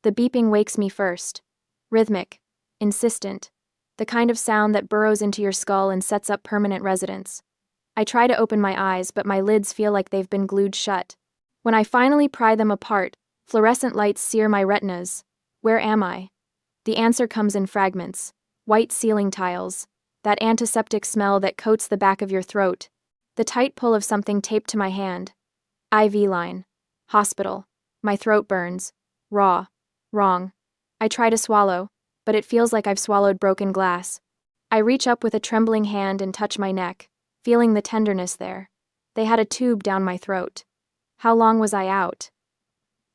The beeping wakes me first. Rhythmic, insistent, the kind of sound that burrows into your skull and sets up permanent residence. I try to open my eyes, but my lids feel like they've been glued shut. When I finally pry them apart, fluorescent lights sear my retinas. Where am I? The answer comes in fragments. White ceiling tiles. That antiseptic smell that coats the back of your throat. The tight pull of something taped to my hand. IV line. Hospital. My throat burns. Raw. Wrong. I try to swallow, but it feels like I've swallowed broken glass. I reach up with a trembling hand and touch my neck, feeling the tenderness there. They had a tube down my throat. How long was I out?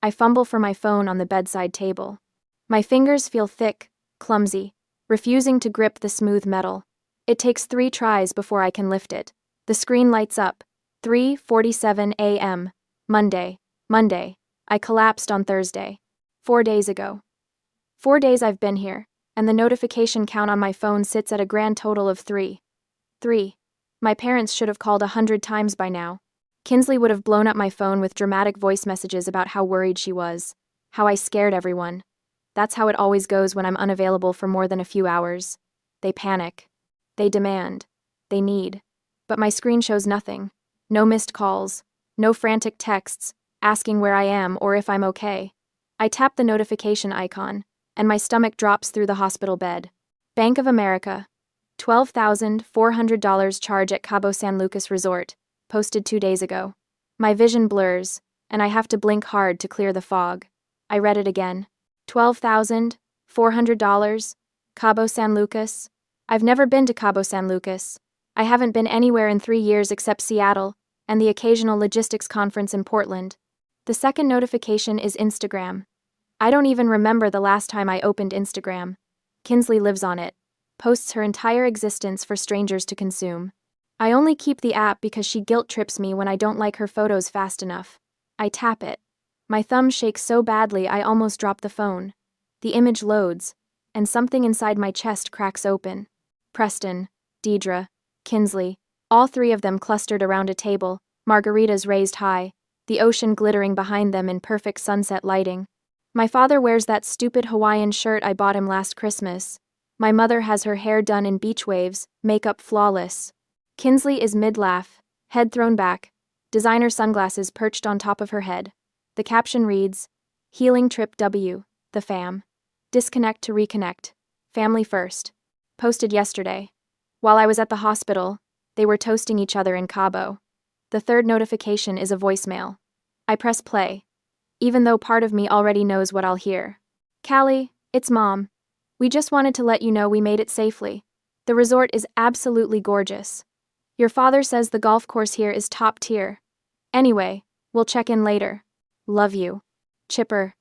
I fumble for my phone on the bedside table. My fingers feel thick, clumsy, refusing to grip the smooth metal. It takes 3 tries before I can lift it. The screen lights up. 3:47 a.m. Monday. I collapsed on Thursday. 4 days ago. 4 days I've been here, and the notification count on my phone sits at a grand total of 3. 3. My parents should have called 100 times by now. Kinsley would have blown up my phone with dramatic voice messages about how worried she was, how I scared everyone. That's how it always goes when I'm unavailable for more than a few hours. They panic. They demand. They need. But my screen shows nothing. No missed calls. No frantic texts, asking where I am or if I'm okay. I tap the notification icon, and my stomach drops through the hospital bed. Bank of America. $12,400 charge at Cabo San Lucas Resort, posted 2 days ago. My vision blurs, and I have to blink hard to clear the fog. I read it again. $12,400, Cabo San Lucas. I've never been to Cabo San Lucas. I haven't been anywhere in 3 years except Seattle and the occasional logistics conference in Portland. The second notification is Instagram. I don't even remember the last time I opened Instagram. Kinsley lives on it, posts her entire existence for strangers to consume. I only keep the app because she guilt trips me when I don't like her photos fast enough. I tap it. My thumb shakes so badly I almost drop the phone. The image loads, and something inside my chest cracks open. Preston, Deidre, Kinsley, all 3 of them clustered around a table, margaritas raised high, the ocean glittering behind them in perfect sunset lighting. My father wears that stupid Hawaiian shirt I bought him last Christmas. My mother has her hair done in beach waves, makeup flawless. Kinsley is mid-laugh, head thrown back, designer sunglasses perched on top of her head. The caption reads, Healing Trip W, the fam. Disconnect to reconnect. Family first. Posted yesterday. While I was at the hospital, they were toasting each other in Cabo. The third notification is a voicemail. I press play, even though part of me already knows what I'll hear. Callie, it's Mom. We just wanted to let you know we made it safely. The resort is absolutely gorgeous. Your father says the golf course here is top tier. Anyway, we'll check in later. Love you. Chipper.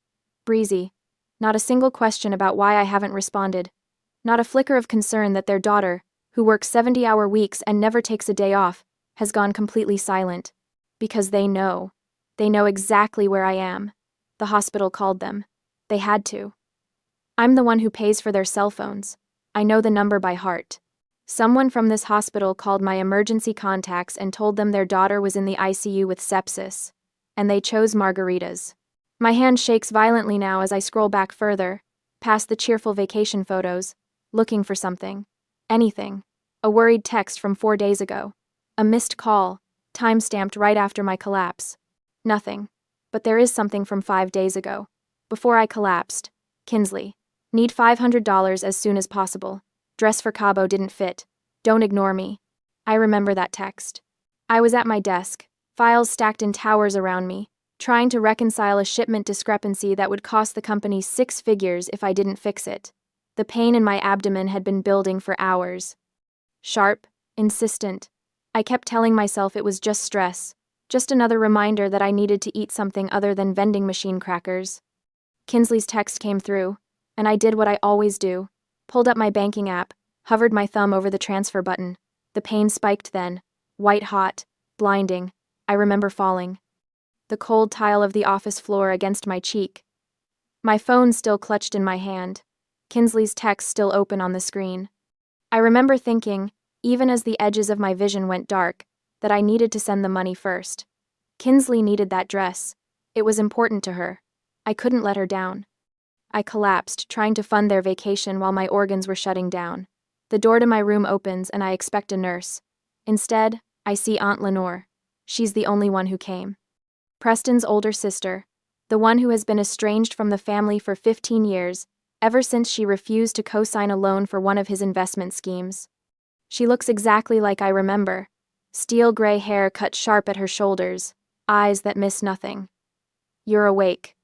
Breezy. Not a single question about why I haven't responded. Not a flicker of concern that their daughter, who works 70-hour weeks and never takes a day off, has gone completely silent. Because they know. They know exactly where I am. The hospital called them. They had to. I'm the one who pays for their cell phones. I know the number by heart. Someone from this hospital called my emergency contacts and told them their daughter was in the ICU with sepsis. And they chose margaritas. My hand shakes violently now as I scroll back further, past the cheerful vacation photos, looking for something. Anything. A worried text from 4 days ago. A missed call, time-stamped right after my collapse. Nothing. But there is something from 5 days ago. Before I collapsed. Kinsley. Need $500 as soon as possible. Dress for Cabo didn't fit. Don't ignore me. I remember that text. I was at my desk, files stacked in towers around me, trying to reconcile a shipment discrepancy that would cost the company 6 figures if I didn't fix it. The pain in my abdomen had been building for hours. Sharp, insistent. I kept telling myself it was just stress, just another reminder that I needed to eat something other than vending machine crackers. Kinsley's text came through, and I did what I always do, pulled up my banking app, hovered my thumb over the transfer button. The pain spiked then, white hot, blinding. I remember falling. The cold tile of the office floor against my cheek. My phone still clutched in my hand. Kinsley's text still open on the screen. I remember thinking, even as the edges of my vision went dark, that I needed to send the money first. Kinsley needed that dress. It was important to her. I couldn't let her down. I collapsed, trying to fund their vacation while my organs were shutting down. The door to my room opens and I expect a nurse. Instead, I see Aunt Lenore. She's the only one who came. Preston's older sister, the one who has been estranged from the family for 15 years, ever since she refused to co-sign a loan for one of his investment schemes. She looks exactly like I remember. Steel gray hair cut sharp at her shoulders, eyes that miss nothing. "You're awake."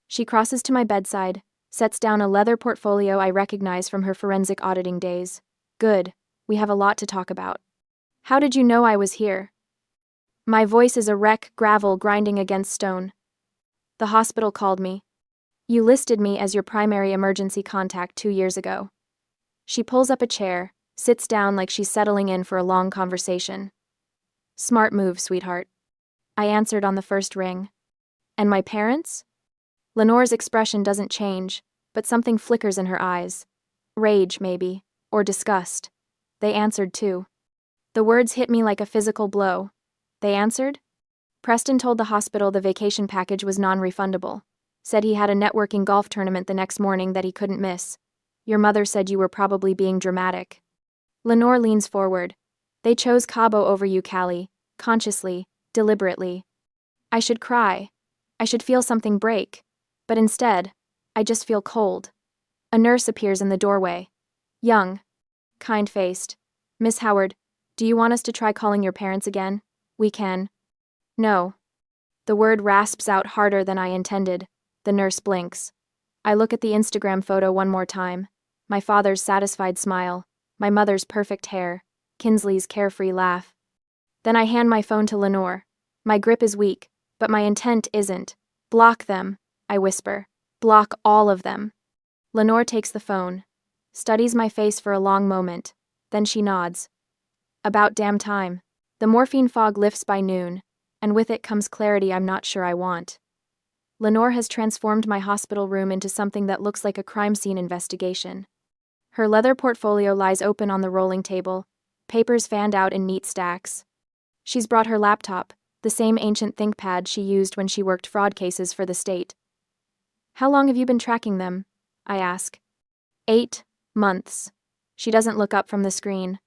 She crosses to my bedside, sets down a leather portfolio I recognize from her forensic auditing days. "Good, we have a lot to talk about." "How did you know I was here?" My voice is a wreck, gravel grinding against stone. "The hospital called me. You listed me as your primary emergency contact 2 years ago." She pulls up a chair, sits down like she's settling in for a long conversation. "Smart move, sweetheart." I answered on the first ring. "And my parents?" Lenore's expression doesn't change, but something flickers in her eyes. Rage, maybe, or disgust. "They answered too." The words hit me like a physical blow. They answered? Preston told the hospital the vacation package was non-refundable. Said he had a networking golf tournament the next morning that he couldn't miss. "Your mother said you were probably being dramatic." Lenore leans forward. "They chose Cabo over you, Callie. Consciously, deliberately." I should cry. I should feel something break. But instead, I just feel cold. A nurse appears in the doorway. Young. Kind-faced. "Miss Howard, do you want us to try calling your parents again?" "We can." "No." The word rasps out harder than I intended. The nurse blinks. I look at the Instagram photo one more time. My father's satisfied smile. My mother's perfect hair. Kinsley's carefree laugh. Then I hand my phone to Lenore. My grip is weak, but my intent isn't. "Block them," I whisper. "Block all of them." Lenore takes the phone. Studies my face for a long moment. Then she nods. "About damn time." The morphine fog lifts by noon, and with it comes clarity I'm not sure I want. Lenore has transformed my hospital room into something that looks like a crime scene investigation. Her leather portfolio lies open on the rolling table, papers fanned out in neat stacks. She's brought her laptop, the same ancient ThinkPad she used when she worked fraud cases for the state. "How long have you been tracking them?" I ask. 8 months. She doesn't look up from the screen.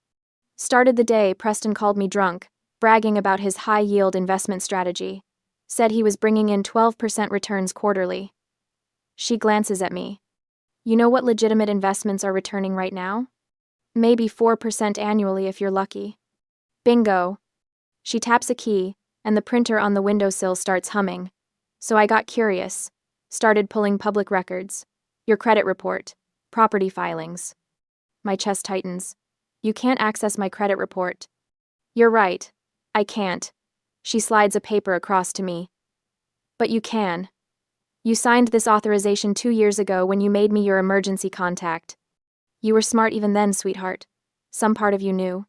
"Started the day Preston called me drunk, bragging about his high-yield investment strategy. Said he was bringing in 12% returns quarterly." She glances at me. "You know what legitimate investments are returning right now? Maybe 4% annually if you're lucky." "Bingo." She taps a key, and the printer on the windowsill starts humming. So I got curious. Started pulling public records. Your credit report. Property filings. My chest tightens. "You can't access my credit report." "You're right. I can't." She slides a paper across to me. "But you can. You signed this authorization 2 years ago when you made me your emergency contact. You were smart even then, sweetheart. Some part of you knew."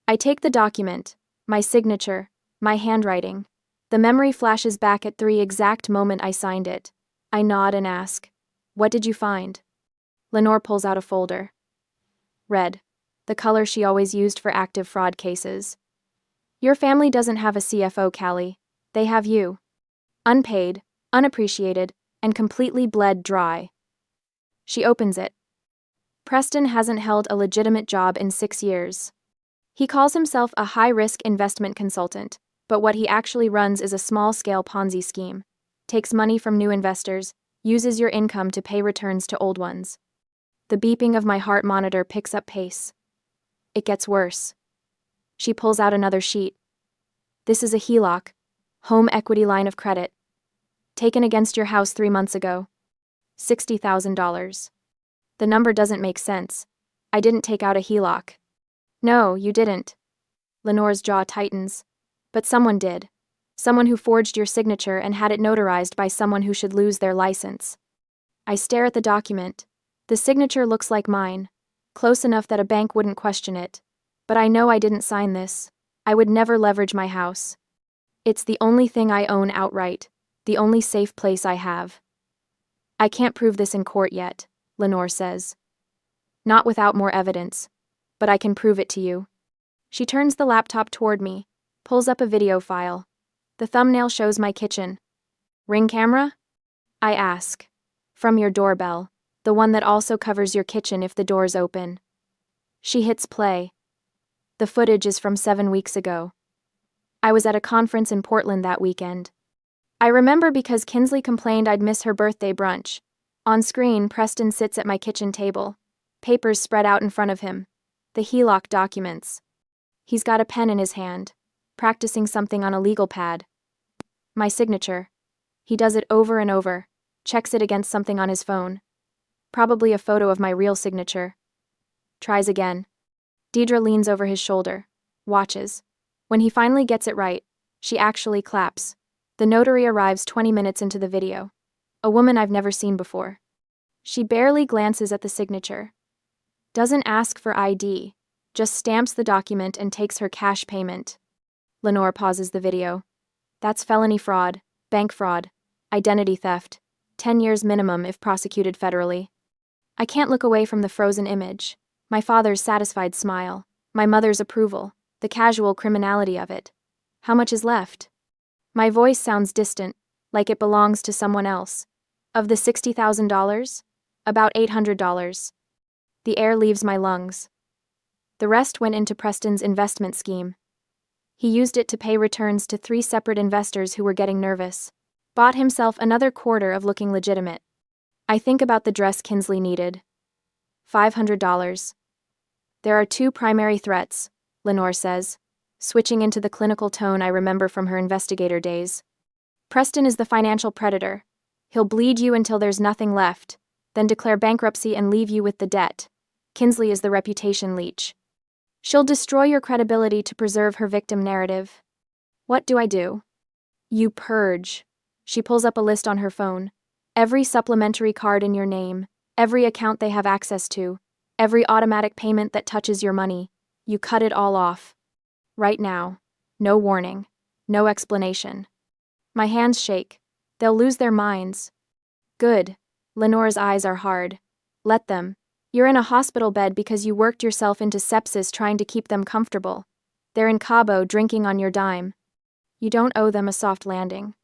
I take the document, my signature, my handwriting. The memory flashes back at the exact moment I signed it. I nod and ask, "What did you find?" Lenore pulls out a folder. Red. The color she always used for active fraud cases. "Your family doesn't have a CFO, Callie. They have you. Unpaid, unappreciated, and completely bled dry." She opens it. Preston hasn't held a legitimate job in 6 years. He calls himself a high-risk investment consultant, but what he actually runs is a small-scale Ponzi scheme. Takes money from new investors, uses your income to pay returns to old ones. The beeping of my heart monitor picks up pace. It gets worse. She pulls out another sheet. "This is a HELOC, home equity line of credit. Taken against your house 3 months ago. $60,000. The number doesn't make sense. I didn't take out a HELOC." "No, you didn't." Lenore's jaw tightens. "But someone did. Someone who forged your signature and had it notarized by someone who should lose their license." I stare at the document. The signature looks like mine. Close enough that a bank wouldn't question it. But I know I didn't sign this. I would never leverage my house. It's the only thing I own outright, the only safe place I have. "I can't prove this in court yet," Lenore says. "Not without more evidence. But I can prove it to you." She turns the laptop toward me, pulls up a video file. The thumbnail shows my kitchen. "Ring camera?" I ask. From your doorbell, the one that also covers your kitchen if the door's open. She hits play. The footage is from 7 weeks ago. I was at a conference in Portland that weekend. I remember because Kinsley complained I'd miss her birthday brunch. On screen, Preston sits at my kitchen table. Papers spread out in front of him. The HELOC documents. He's got a pen in his hand, practicing something on a legal pad. My signature. He does it over and over, checks it against something on his phone. Probably a photo of my real signature. Tries again. Deidre leans over his shoulder, watches. When he finally gets it right, she actually claps. The notary arrives 20 minutes into the video. A woman I've never seen before. She barely glances at the signature. Doesn't ask for ID, just stamps the document and takes her cash payment. Lenore pauses the video. That's felony fraud, bank fraud, identity theft, 10 years minimum if prosecuted federally. I can't look away from the frozen image. My father's satisfied smile, my mother's approval, the casual criminality of it. How much is left? My voice sounds distant, like it belongs to someone else. Of the $60,000? About $800. The air leaves my lungs. The rest went into Preston's investment scheme. He used it to pay returns to 3 separate investors who were getting nervous. Bought himself another quarter of looking legitimate. I think about the dress Kinsley needed. $500. There are 2 primary threats, Lenore says, switching into the clinical tone I remember from her investigator days. Preston is the financial predator. He'll bleed you until there's nothing left, then declare bankruptcy and leave you with the debt. Kinsley is the reputation leech. She'll destroy your credibility to preserve her victim narrative. What do I do? You purge. She pulls up a list on her phone. Every supplementary card in your name, every account they have access to, every automatic payment that touches your money. You cut it all off. Right now. No warning. No explanation. My hands shake. They'll lose their minds. Good. Lenore's eyes are hard. Let them. You're in a hospital bed because you worked yourself into sepsis trying to keep them comfortable. They're in Cabo drinking on your dime. You don't owe them a soft landing.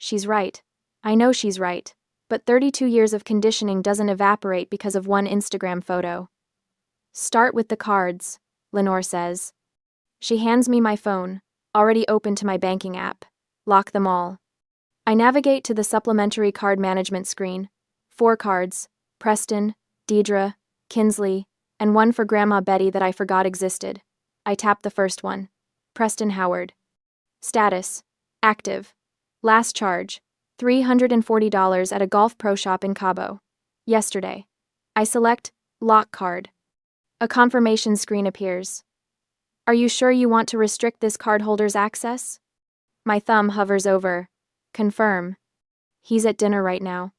She's right. I know she's right. But 32 years of conditioning doesn't evaporate because of one Instagram photo. Start with the cards, Lenore says. She hands me my phone, already open to my banking app. Lock them all. I navigate to the supplementary card management screen. 4 cards, Preston, Deidre, Kinsley, and one for Grandma Betty that I forgot existed. I tap the first one. Preston Howard. Status. Active. Last charge. $340 at a golf pro shop in Cabo. Yesterday. I select Lock Card. A confirmation screen appears. Are you sure you want to restrict this cardholder's access? My thumb hovers over. Confirm. He's at dinner right now.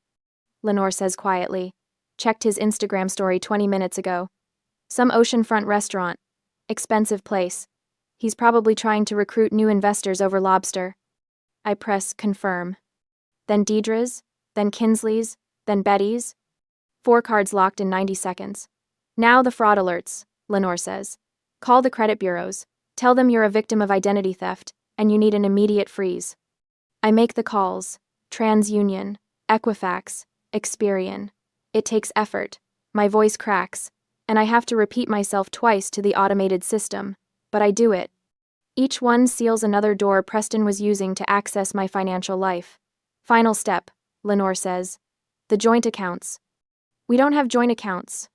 Lenore says quietly. Checked his Instagram story 20 minutes ago. Some oceanfront restaurant. Expensive place. He's probably trying to recruit new investors over lobster. I press confirm. Then Deidre's, then Kinsley's, then Betty's. 4 cards locked in 90 seconds. Now the fraud alerts, Lenore says. Call the credit bureaus. Tell them you're a victim of identity theft, and you need an immediate freeze. I make the calls. TransUnion, Equifax, Experian. It takes effort. My voice cracks, and I have to repeat myself twice to the automated system, but I do it. Each one seals another door Preston was using to access my financial life. Final step, Lenore says. The joint accounts. We don't have joint accounts.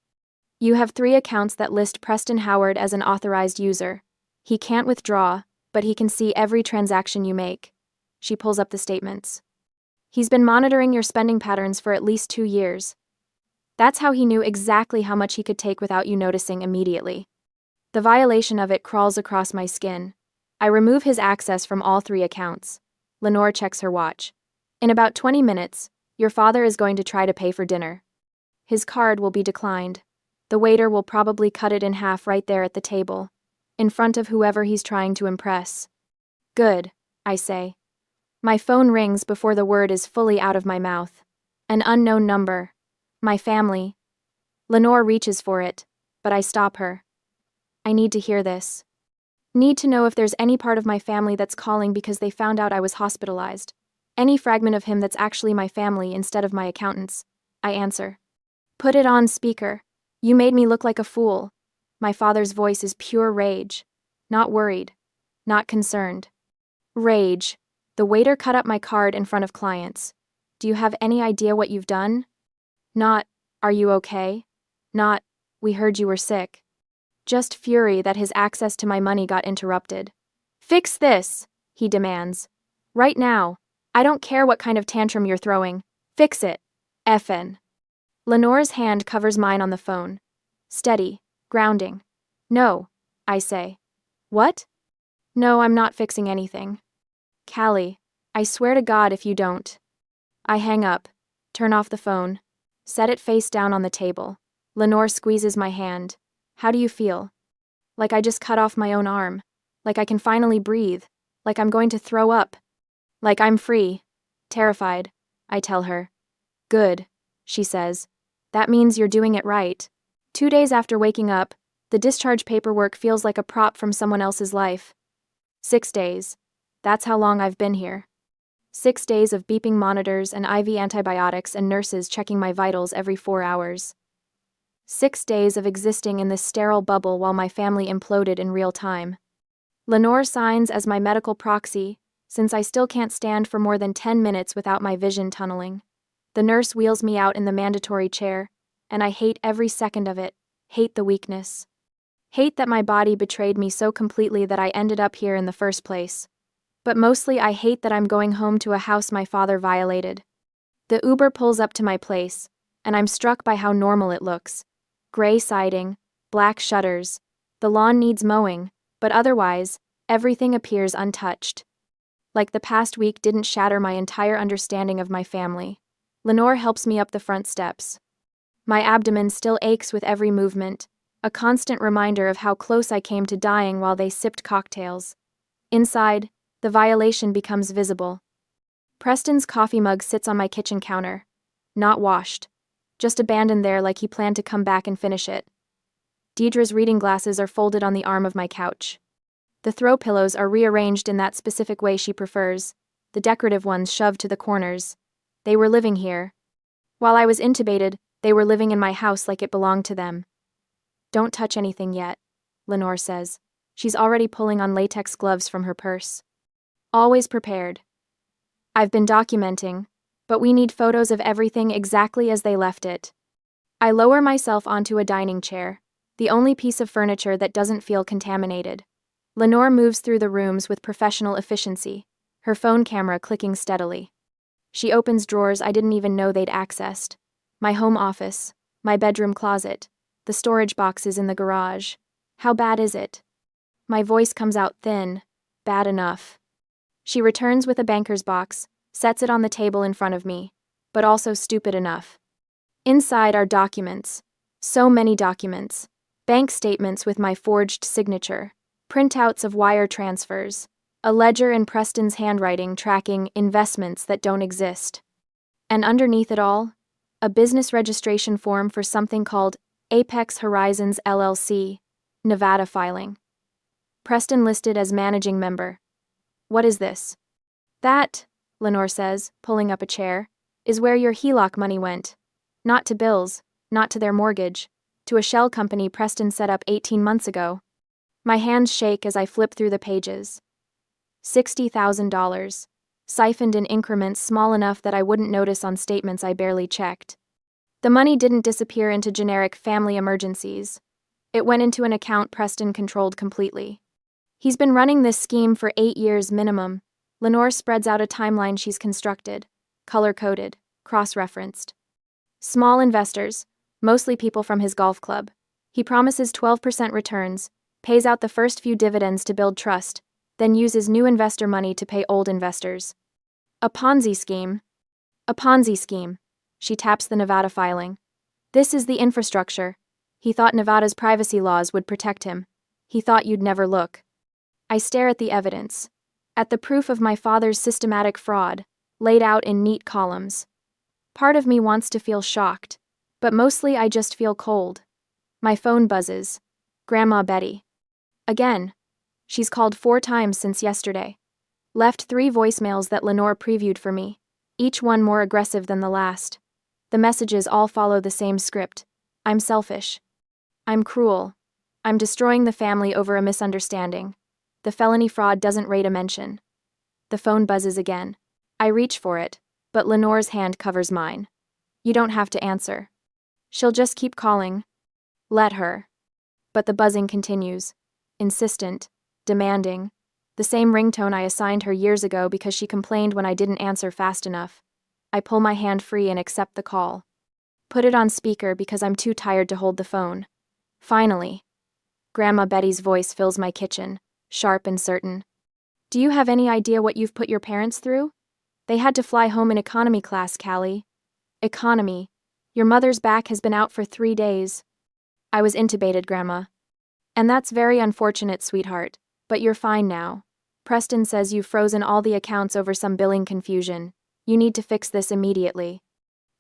You have 3 accounts that list Preston Howard as an authorized user. He can't withdraw, but he can see every transaction you make. She pulls up the statements. He's been monitoring your spending patterns for at least 2 years. That's how he knew exactly how much he could take without you noticing immediately. The violation of it crawls across my skin. I remove his access from all 3 accounts. Lenore checks her watch. In about 20 minutes, your father is going to try to pay for dinner. His card will be declined. The waiter will probably cut it in half right there at the table, in front of whoever he's trying to impress. Good, I say. My phone rings before the word is fully out of my mouth. An unknown number. My family. Lenore reaches for it, but I stop her. I need to hear this. Need to know if there's any part of my family that's calling because they found out I was hospitalized. Any fragment of him that's actually my family instead of my accountant's. I answer. Put it on speaker. You made me look like a fool. My father's voice is pure rage. Not worried. Not concerned. Rage. The waiter cut up my card in front of clients. Do you have any idea what you've done? Not, are you okay? Not, we heard you were sick. Just fury that his access to my money got interrupted. Fix this, he demands. Right now. I don't care what kind of tantrum you're throwing. Fix it. Effin. Lenore's hand covers mine on the phone. Steady. Grounding. No, I say. What? No, I'm not fixing anything. Callie, I swear to God if you don't. I hang up, turn off the phone, set it face down on the table. Lenore squeezes my hand. How do you feel? Like I just cut off my own arm. Like I can finally breathe. Like I'm going to throw up. Like I'm free. Terrified, I tell her. Good, she says. That means you're doing it right. 2 days after waking up, the discharge paperwork feels like a prop from someone else's life. 6 days. That's how long I've been here. 6 days of beeping monitors and IV antibiotics and nurses checking my vitals every 4 hours. 6 days of existing in this sterile bubble while my family imploded in real time. Lenore signs as my medical proxy, since I still can't stand for more than 10 minutes without my vision tunneling. The nurse wheels me out in the mandatory chair, and I hate every second of it, hate the weakness. Hate that my body betrayed me so completely that I ended up here in the first place. But mostly I hate that I'm going home to a house my father violated. The Uber pulls up to my place, and I'm struck by how normal it looks. Gray siding, black shutters. The lawn needs mowing, but otherwise, everything appears untouched. Like the past week didn't shatter my entire understanding of my family. Lenore helps me up the front steps. My abdomen still aches with every movement, a constant reminder of how close I came to dying while they sipped cocktails. Inside, the violation becomes visible. Preston's coffee mug sits on my kitchen counter. Not washed. Just abandoned there like he planned to come back and finish it. Deidre's reading glasses are folded on the arm of my couch. The throw pillows are rearranged in that specific way she prefers, the decorative ones shoved to the corners. They were living here. While I was intubated, they were living in my house like it belonged to them. Don't touch anything yet, Lenore says. She's already pulling on latex gloves from her purse. Always prepared. I've been documenting, but we need photos of everything exactly as they left it. I lower myself onto a dining chair, the only piece of furniture that doesn't feel contaminated. Lenore moves through the rooms with professional efficiency, her phone camera clicking steadily. She opens drawers I didn't even know they'd accessed. My home office, my bedroom closet, the storage boxes in the garage. How bad is it? My voice comes out thin, bad enough. She returns with a banker's box, sets it on the table in front of me, but also stupid enough. Inside are documents. So many documents. Bank statements with my forged signature. Printouts of wire transfers, a ledger in Preston's handwriting tracking investments that don't exist. And underneath it all, a business registration form for something called Apex Horizons LLC, Nevada filing. Preston listed as managing member. What is this? That, Lenore says, pulling up a chair, is where your HELOC money went. Not to bills, not to their mortgage, to a shell company Preston set up 18 months ago. My hands shake as I flip through the pages. $60,000, siphoned in increments small enough that I wouldn't notice on statements I barely checked. The money didn't disappear into generic family emergencies. It went into an account Preston controlled completely. He's been running this scheme for 8 years minimum. Lenore spreads out a timeline she's constructed, color-coded, cross-referenced. Small investors, mostly people from his golf club. He promises 12% returns, pays out the first few dividends to build trust, then uses new investor money to pay old investors. A Ponzi scheme. A Ponzi scheme. She taps the Nevada filing. This is the infrastructure. He thought Nevada's privacy laws would protect him. He thought you'd never look. I stare at the evidence. At the proof of my father's systematic fraud, laid out in neat columns. Part of me wants to feel shocked, but mostly I just feel cold. My phone buzzes. Grandma Betty. Again. She's called 4 times since yesterday. Left 3 voicemails that Lenore previewed for me, each one more aggressive than the last. The messages all follow the same script. I'm selfish. I'm cruel. I'm destroying the family over a misunderstanding. The felony fraud doesn't rate a mention. The phone buzzes again. I reach for it, but Lenore's hand covers mine. You don't have to answer. She'll just keep calling. Let her. But the buzzing continues. Insistent. Demanding. The same ringtone I assigned her years ago because she complained when I didn't answer fast enough. I pull my hand free and accept the call. Put it on speaker because I'm too tired to hold the phone. Finally. Grandma Betty's voice fills my kitchen, sharp and certain. Do you have any idea what you've put your parents through? They had to fly home in economy class, Callie. Economy. Your mother's back has been out for 3 days. I was intubated, Grandma. And that's very unfortunate, sweetheart, but you're fine now. Preston says you've frozen all the accounts over some billing confusion. You need to fix this immediately.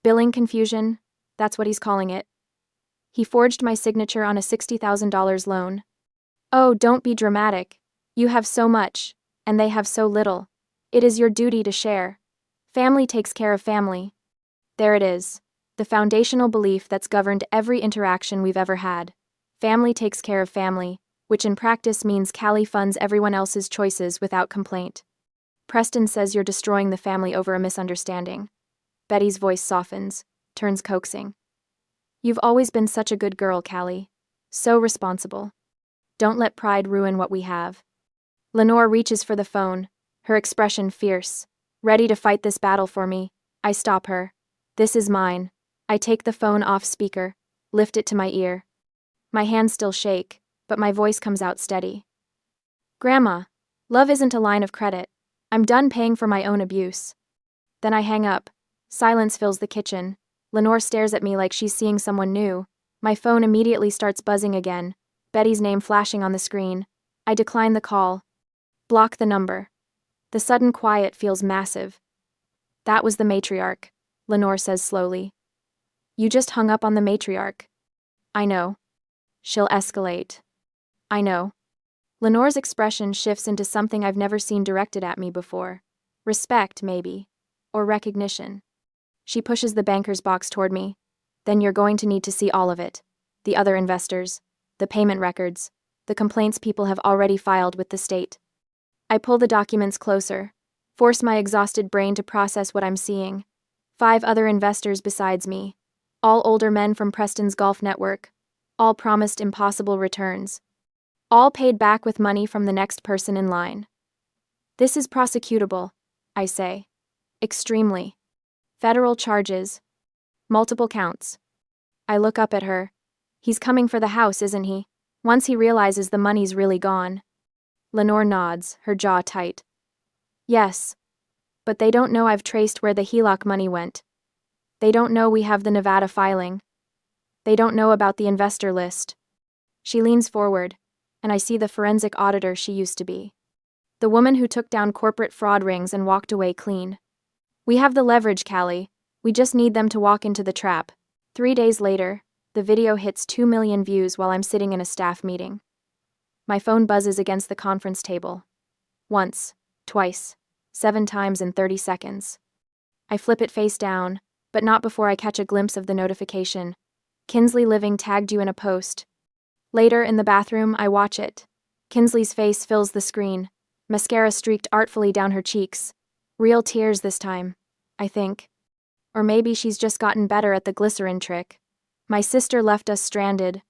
Billing confusion? That's what he's calling it. He forged my signature on a $60,000 loan. Oh, don't be dramatic. You have so much, and they have so little. It is your duty to share. Family takes care of family. There it is. The foundational belief that's governed every interaction we've ever had. Family takes care of family, which in practice means Callie funds everyone else's choices without complaint. Preston says you're destroying the family over a misunderstanding. Betty's voice softens, turns coaxing. You've always been such a good girl, Callie. So responsible. Don't let pride ruin what we have. Lenore reaches for the phone, her expression fierce. Ready to fight this battle for me. I stop her. This is mine. I take the phone off speaker, lift it to my ear. My hands still shake, but my voice comes out steady. Grandma, love isn't a line of credit. I'm done paying for my own abuse. Then I hang up. Silence fills the kitchen. Lenore stares at me like she's seeing someone new. My phone immediately starts buzzing again, Betty's name flashing on the screen. I decline the call. Block the number. The sudden quiet feels massive. That was the matriarch, Lenore says slowly. You just hung up on the matriarch. I know. She'll escalate. I know. Lenore's expression shifts into something I've never seen directed at me before. Respect, maybe. Or recognition. She pushes the banker's box toward me. Then you're going to need to see all of it. The other investors. The payment records. The complaints people have already filed with the state. I pull the documents closer. Force my exhausted brain to process what I'm seeing. 5 other investors besides me. All older men from Preston's golf network. All promised impossible returns. All paid back with money from the next person in line. This is prosecutable, I say. Extremely. Federal charges. Multiple counts. I look up at her. He's coming for the house, isn't he? Once he realizes the money's really gone. Lenore nods, her jaw tight. Yes. But they don't know I've traced where the HELOC money went. They don't know we have the Nevada filing. They don't know about the investor list. She leans forward, and I see the forensic auditor she used to be. The woman who took down corporate fraud rings and walked away clean. We have the leverage, Callie. We just need them to walk into the trap. 3 days later, the video hits 2 million views while I'm sitting in a staff meeting. My phone buzzes against the conference table. Once, twice, 7 times in 30 seconds. I flip it face down, but not before I catch a glimpse of the notification. Kinsley Living tagged you in a post. Later, in the bathroom, I watch it. Kinsley's face fills the screen, mascara streaked artfully down her cheeks. Real tears this time, I think. Or maybe she's just gotten better at the glycerin trick. My sister left us stranded.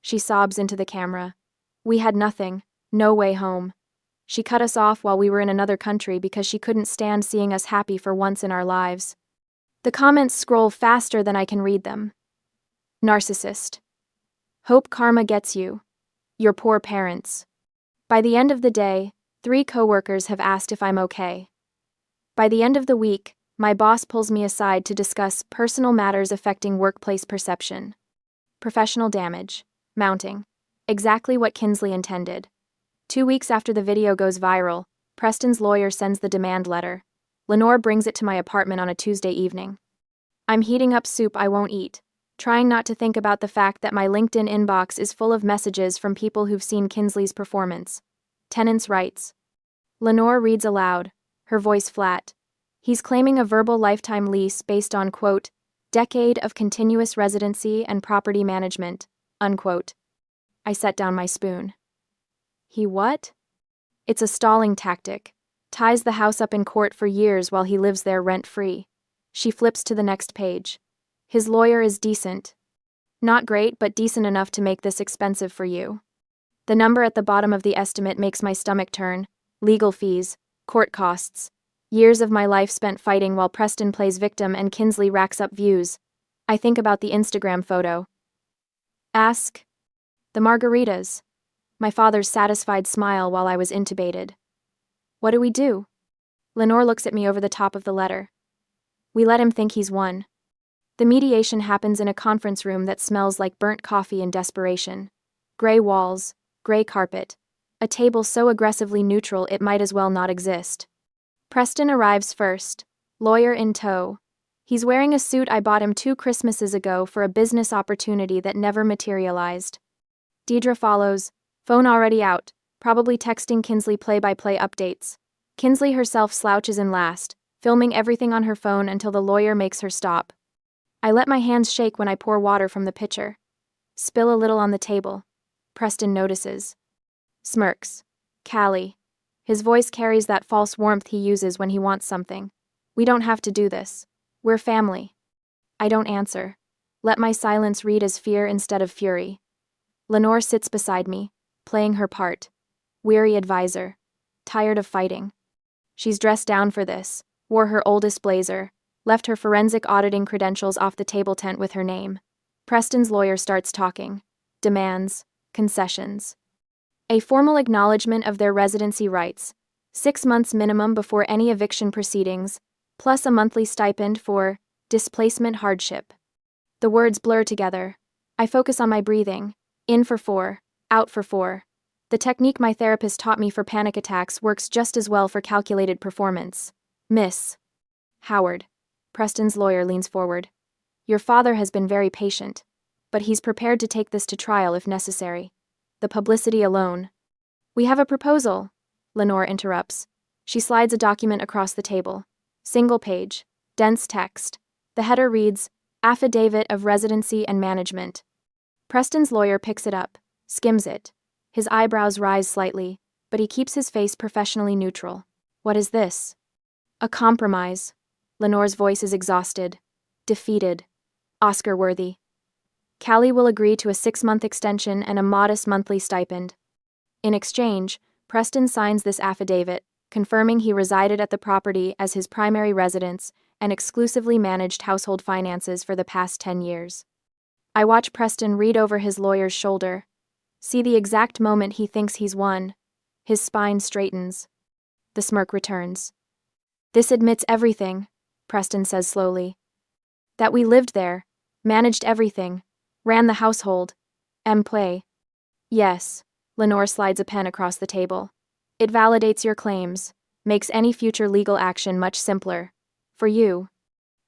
She sobs into the camera. We had nothing, no way home. She cut us off while we were in another country because she couldn't stand seeing us happy for once in our lives. The comments scroll faster than I can read them. Narcissist. Hope karma gets you. Your poor parents. By the end of the day, 3 coworkers have asked if I'm okay. By the end of the week, my boss pulls me aside to discuss personal matters affecting workplace perception. Professional damage. Mounting. Exactly what Kinsley intended. 2 weeks after the video goes viral, Preston's lawyer sends the demand letter. Lenore brings it to my apartment on a Tuesday evening. I'm heating up soup I won't eat, trying not to think about the fact that my LinkedIn inbox is full of messages from people who've seen Kinsley's performance. Tenants' rights. Lenore reads aloud, her voice flat. He's claiming a verbal lifetime lease based on, quote, Decade of continuous residency and property management, unquote. I set down my spoon. He what? It's a stalling tactic. Ties the house up in court for years while he lives there rent-free. She flips to the next page. His lawyer is decent. Not great, but decent enough to make this expensive for you. The number at the bottom of the estimate makes my stomach turn. Legal fees, court costs. Years of my life spent fighting while Preston plays victim and Kinsley racks up views. I think about the Instagram photo. Ask. The margaritas. My father's satisfied smile while I was intubated. What do we do? Lenore looks at me over the top of the letter. We let him think he's won. The mediation happens in a conference room that smells like burnt coffee and desperation. Gray walls, gray carpet. A table so aggressively neutral it might as well not exist. Preston arrives first, lawyer in tow. He's wearing a suit I bought him 2 Christmases ago for a business opportunity that never materialized. Deidre follows, phone already out, probably texting Kinsley play-by-play updates. Kinsley herself slouches in last, filming everything on her phone until the lawyer makes her stop. I let my hands shake when I pour water from the pitcher. Spill a little on the table. Preston notices. Smirks. Callie. His voice carries that false warmth he uses when he wants something. We don't have to do this. We're family. I don't answer. Let my silence read as fear instead of fury. Lenore sits beside me, playing her part. Weary advisor. Tired of fighting. She's dressed down for this, wore her oldest blazer, left her forensic auditing credentials off the table tent with her name. Preston's lawyer starts talking. Demands. Concessions. A formal acknowledgement of their residency rights. 6 months minimum before any eviction proceedings, plus a monthly stipend for displacement hardship. The words blur together. I focus on my breathing. In for 4, out for 4. The technique my therapist taught me for panic attacks works just as well for calculated performance. Miss Howard. Preston's lawyer leans forward. Your father has been very patient, but he's prepared to take this to trial if necessary. The publicity alone. We have a proposal, Lenore interrupts. She slides a document across the table. Single page, dense text. The header reads, Affidavit of Residency and Management. Preston's lawyer picks it up, skims it. His eyebrows rise slightly, but he keeps his face professionally neutral. What is this? A compromise. Lenore's voice is exhausted. Defeated. Oscar-worthy. Callie will agree to a 6-month extension and a modest monthly stipend. In exchange, Preston signs this affidavit, confirming he resided at the property as his primary residence and exclusively managed household finances for the past 10 years. I watch Preston read over his lawyer's shoulder. See the exact moment he thinks he's won. His spine straightens. The smirk returns. This admits everything, Preston says slowly. That we lived there, managed everything, ran the household. Play. Yes, Lenore slides a pen across the table. It validates your claims, makes any future legal action much simpler. For you.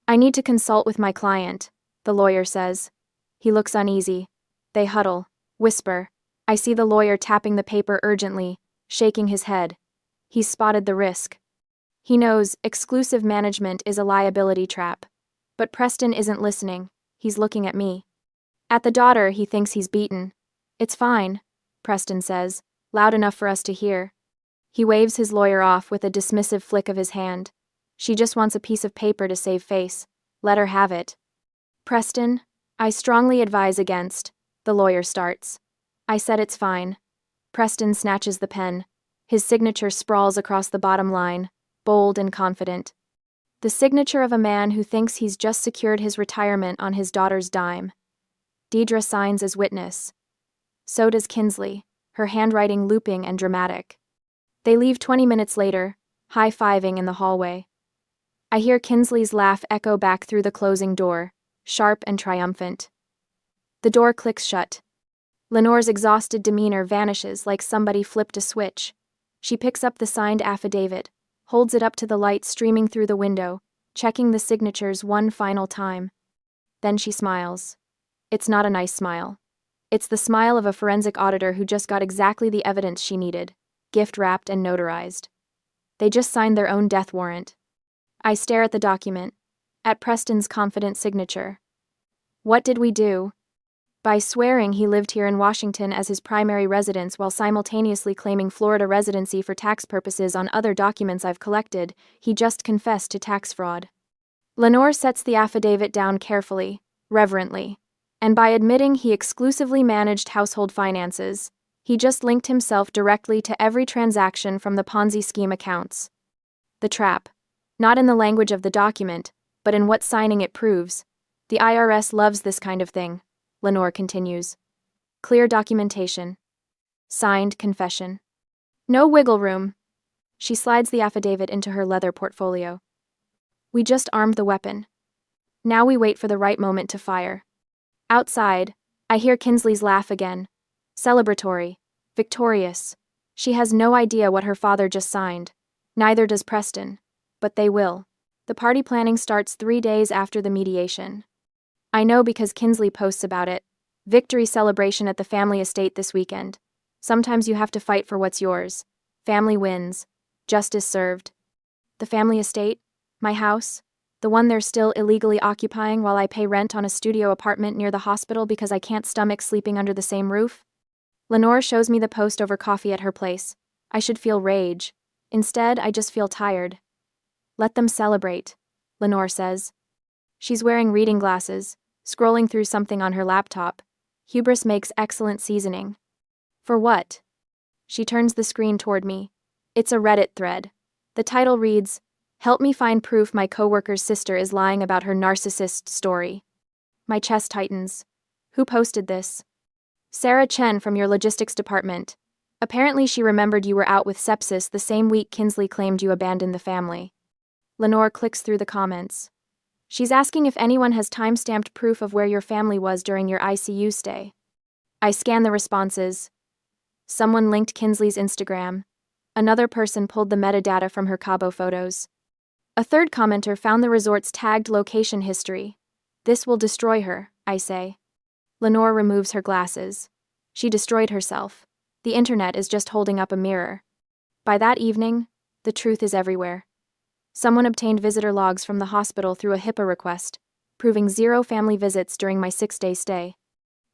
I need to consult with my client, the lawyer says. He looks uneasy. They huddle, whisper. I see the lawyer tapping the paper urgently, shaking his head. He's spotted the risk. He knows exclusive management is a liability trap. But Preston isn't listening. He's looking at me. At the daughter, he thinks he's beaten. It's fine, Preston says, loud enough for us to hear. He waves his lawyer off with a dismissive flick of his hand. She just wants a piece of paper to save face. Let her have it. Preston, I strongly advise against, the lawyer starts. I said it's fine. Preston snatches the pen. His signature sprawls across the bottom line, bold and confident. The signature of a man who thinks he's just secured his retirement on his daughter's dime. Deidre signs as witness. So does Kinsley, her handwriting looping and dramatic. They leave 20 minutes later, high-fiving in the hallway. I hear Kinsley's laugh echo back through the closing door, sharp and triumphant. The door clicks shut. Lenore's exhausted demeanor vanishes like somebody flipped a switch. She picks up the signed affidavit, holds it up to the light streaming through the window, checking the signatures one final time. Then she smiles. It's not a nice smile. It's the smile of a forensic auditor who just got exactly the evidence she needed, gift-wrapped and notarized. They just signed their own death warrant. I stare at the document. At Preston's confident signature. What did we do? By swearing he lived here in Washington as his primary residence while simultaneously claiming Florida residency for tax purposes on other documents I've collected, he just confessed to tax fraud. Lenore sets the affidavit down carefully, reverently. And by admitting he exclusively managed household finances, he just linked himself directly to every transaction from the Ponzi scheme accounts. The trap. Not in the language of the document, but in what signing it proves. The IRS loves this kind of thing, Lenore continues. Clear documentation. Signed confession. No wiggle room. She slides the affidavit into her leather portfolio. We just armed the weapon. Now we wait for the right moment to fire. Outside, I hear Kinsley's laugh again. Celebratory. Victorious. She has no idea what her father just signed. Neither does Preston. But they will. The party planning starts 3 days after the mediation. I know because Kinsley posts about it. Victory celebration at the family estate this weekend. Sometimes you have to fight for what's yours. Family wins. Justice served. The family estate? My house? The one they're still illegally occupying while I pay rent on a studio apartment near the hospital because I can't stomach sleeping under the same roof? Lenore shows me the post over coffee at her place. I should feel rage. Instead, I just feel tired. Let them celebrate, Lenore says. She's wearing reading glasses, scrolling through something on her laptop. Hubris makes excellent seasoning. For what? She turns the screen toward me. It's a Reddit thread. The title reads, "Help me find proof my coworker's sister is lying about her narcissist story." My chest tightens. Who posted this? Sarah Chen from your logistics department. Apparently she remembered you were out with sepsis the same week Kinsley claimed you abandoned the family. Lenore clicks through the comments. She's asking if anyone has time-stamped proof of where your family was during your ICU stay. I scan the responses. Someone linked Kinsley's Instagram. Another person pulled the metadata from her Cabo photos. A third commenter found the resort's tagged location history. This will destroy her, I say. Lenore removes her glasses. She destroyed herself. The internet is just holding up a mirror. By that evening, the truth is everywhere. Someone obtained visitor logs from the hospital through a HIPAA request, proving 0 family visits during my 6-day stay.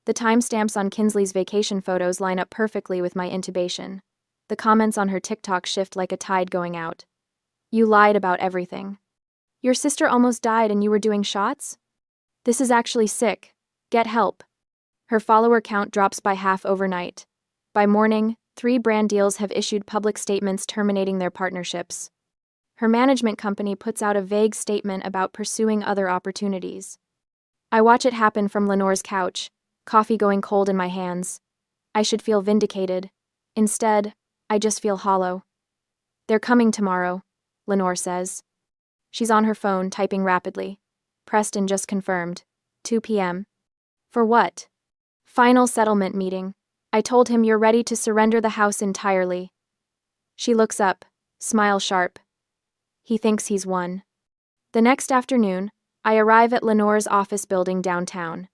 The timestamps on Kinsley's vacation photos line up perfectly with my intubation. The comments on her TikTok shift like a tide going out. You lied about everything. Your sister almost died and you were doing shots? This is actually sick. Get help. Her follower count drops by half overnight. By morning, 3 brand deals have issued public statements terminating their partnerships. Her management company puts out a vague statement about pursuing other opportunities. I watch it happen from Lenore's couch, coffee going cold in my hands. I should feel vindicated. Instead, I just feel hollow. They're coming tomorrow, Lenore says. She's on her phone, typing rapidly. Preston just confirmed. 2 p.m. For what? Final settlement meeting. I told him you're ready to surrender the house entirely. She looks up, smile sharp. He thinks he's won. The next afternoon, I arrive at Lenore's office building downtown.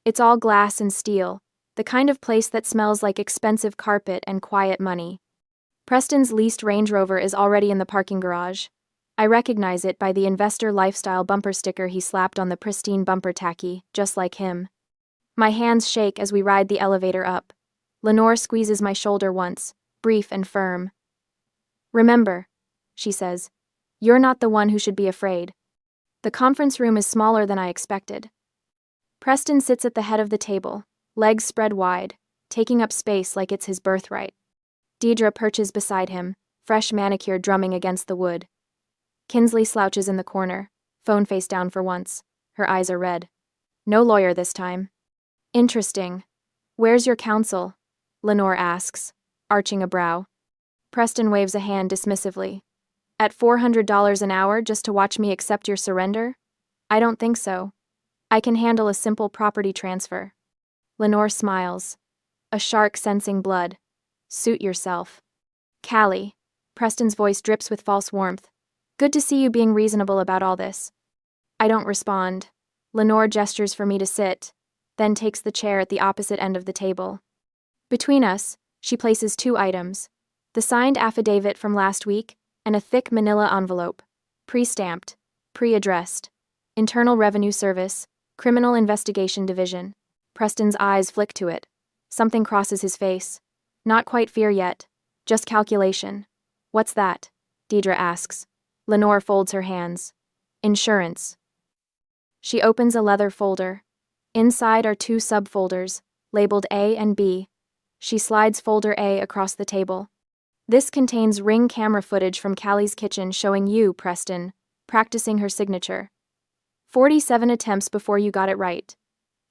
It's all glass and steel, the kind of place that smells like expensive carpet and quiet money. Preston's leased Range Rover is already in the parking garage. I recognize it by the investor lifestyle bumper sticker he slapped on the pristine bumper tacky, just like him. My hands shake as we ride the elevator up. Lenore squeezes my shoulder once, brief and firm. Remember, she says, you're not the one who should be afraid. The conference room is smaller than I expected. Preston sits at the head of the table, legs spread wide, taking up space like it's his birthright. Deidre perches beside him, fresh manicure drumming against the wood. Kinsley slouches in the corner, phone face down for once. Her eyes are red. No lawyer this time. Interesting. Where's your counsel? Lenore asks, arching a brow. Preston waves a hand dismissively. At $400 an hour just to watch me accept your surrender? I don't think so. I can handle a simple property transfer. Lenore smiles. A shark sensing blood. Suit yourself. Callie. Preston's voice drips with false warmth. Good to see you being reasonable about all this. I don't respond. Lenore gestures for me to sit, then takes the chair at the opposite end of the table. Between us, she places 2 items. The signed affidavit from last week and a thick manila envelope. Pre-stamped. Pre-addressed. Internal Revenue Service, Criminal Investigation Division. Preston's eyes flick to it. Something crosses his face. Not quite fear yet, just calculation. What's that? Deidre asks. Lenore folds her hands. Insurance. She opens a leather folder. Inside are two subfolders, labeled A and B. She slides folder A across the table. This contains Ring camera footage from Callie's kitchen showing you, Preston, practicing her signature. 47 attempts before you got it right.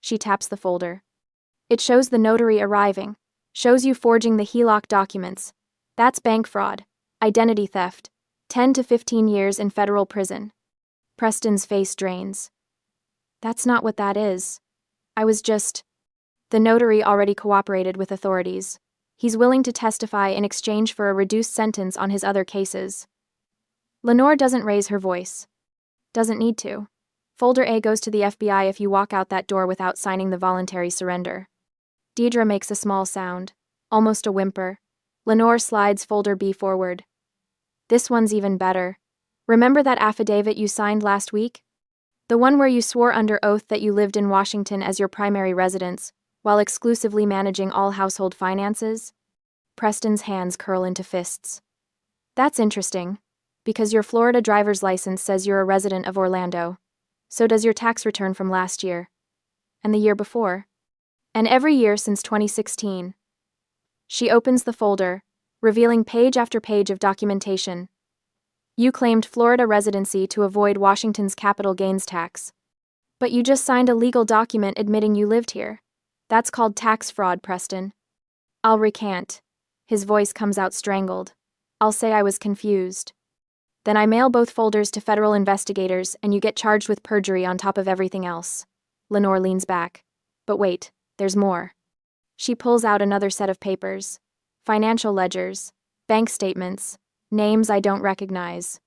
She taps the folder. It shows the notary arriving, shows you forging the HELOC documents. That's bank fraud, identity theft, 10 to 15 years in federal prison. Preston's face drains. That's not what that is. I was just... The notary already cooperated with authorities. He's willing to testify in exchange for a reduced sentence on his other cases. Lenore doesn't raise her voice. Doesn't need to. Folder A goes to the FBI if you walk out that door without signing the voluntary surrender. Deidre makes a small sound, almost a whimper. Lenore slides folder B forward. This one's even better. Remember that affidavit you signed last week? The one where you swore under oath that you lived in Washington as your primary residence, while exclusively managing all household finances? Preston's hands curl into fists. That's interesting, because your Florida driver's license says you're a resident of Orlando. So does your tax return from last year. And the year before. And every year since 2016. She opens the folder, revealing page after page of documentation. You claimed Florida residency to avoid Washington's capital gains tax. But you just signed a legal document admitting you lived here. That's called tax fraud, Preston. I'll recant. His voice comes out strangled. I'll say I was confused. Then I mail both folders to federal investigators and you get charged with perjury on top of everything else. Lenore leans back. But wait, there's more. She pulls out another set of papers. Financial ledgers, bank statements, names I don't recognize.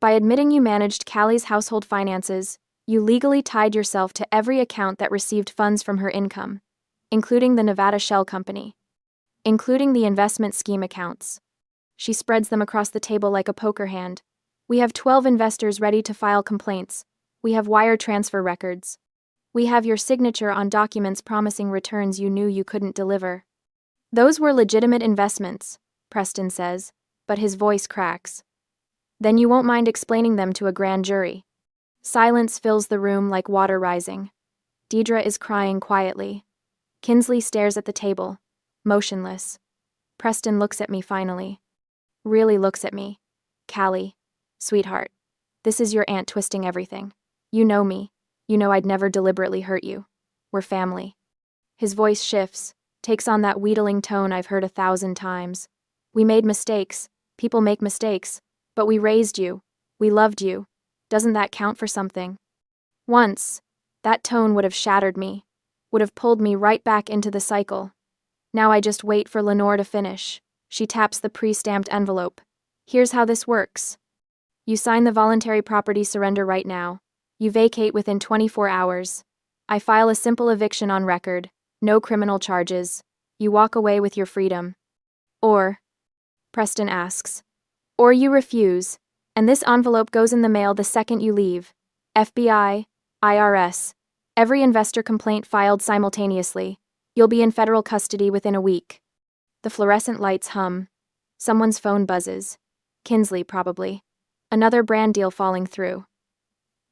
By admitting you managed Callie's household finances, you legally tied yourself to every account that received funds from her income, including the Nevada Shell Company, including the investment scheme accounts. She spreads them across the table like a poker hand. We have 12 investors ready to file complaints. We have wire transfer records. We have your signature on documents promising returns you knew you couldn't deliver. Those were legitimate investments, Preston says, but his voice cracks. Then you won't mind explaining them to a grand jury. Silence fills the room like water rising. Deidre is crying quietly. Kinsley stares at the table, motionless. Preston looks at me finally. Really looks at me. Callie, sweetheart, this is your aunt twisting everything. You know me. You know I'd never deliberately hurt you. We're family. His voice shifts, takes on that wheedling tone I've heard 1,000 times. We made mistakes. People make mistakes. But we raised you. We loved you. Doesn't that count for something? Once, that tone would have shattered me, would have pulled me right back into the cycle. Now I just wait for Lenore to finish. She taps the pre-stamped envelope. Here's how this works. You sign the voluntary property surrender right now. You vacate within 24 hours. I file a simple eviction on record. No criminal charges. You walk away with your freedom. Or, Preston asks, or you refuse, and this envelope goes in the mail the second you leave. FBI, IRS, every investor complaint filed simultaneously. You'll be in federal custody within a week. The fluorescent lights hum. Someone's phone buzzes. Kinsley, probably. Another brand deal falling through.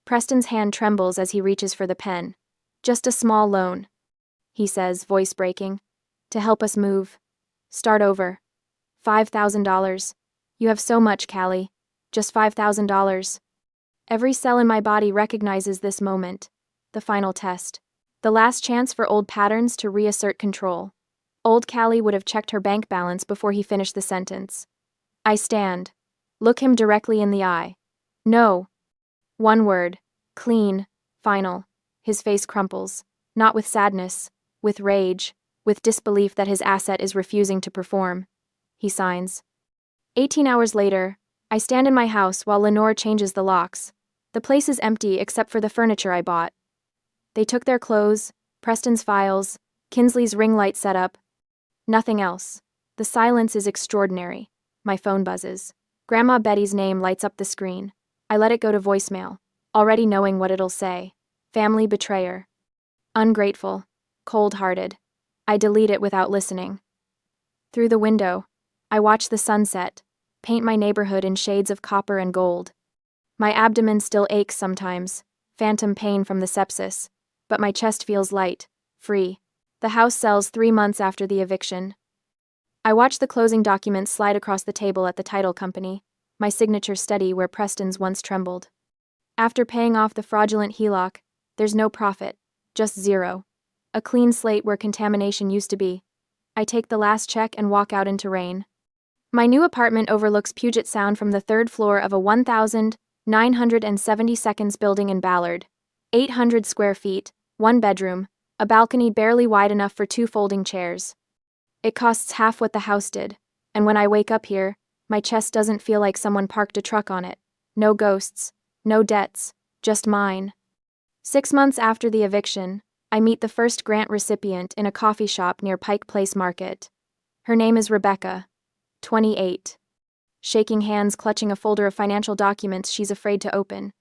Preston's hand trembles as he reaches for the pen. Just a small loan, he says, voice breaking. To help us move. Start over. $5,000. You have so much, Callie. Just $5,000. Every cell in my body recognizes this moment. The final test. The last chance for old patterns to reassert control. Old Callie would have checked her bank balance before he finished the sentence. I stand. Look him directly in the eye. No. One word. Clean. Final. His face crumples. Not with sadness. With rage. With disbelief that his asset is refusing to perform. He signs. 18 hours later, I stand in my house while Lenore changes the locks. The place is empty except for the furniture I bought. They took their clothes, Preston's files, Kinsley's ring light setup. Nothing else. The silence is extraordinary. My phone buzzes. Grandma Betty's name lights up the screen. I let it go to voicemail. already knowing what it'll say. Family betrayer. Ungrateful. Cold-hearted. I delete it without listening. Through the window, I watch the sunset, paint my neighborhood in shades of copper and gold. My abdomen still aches sometimes, phantom pain from the sepsis, but my chest feels light, free. The house sells 3 months after the eviction. I watch the closing documents slide across the table at the title company, my signature steady where Preston's once trembled. After paying off the fraudulent HELOC, there's no profit, just zero. A clean slate where contamination used to be. I take the last check and walk out into rain. My new apartment overlooks Puget Sound from the 3rd floor of a 1,970 building in Ballard. 800 square feet, 1 bedroom, a balcony barely wide enough for 2 folding chairs. It costs half what the house did, and when I wake up here, my chest doesn't feel like someone parked a truck on it. No ghosts, no debts, just mine. 6 months after the eviction, I meet the first grant recipient in a coffee shop near Pike Place Market. Her name is Rebecca, 28. Shaking hands, clutching a folder of financial documents she's afraid to open.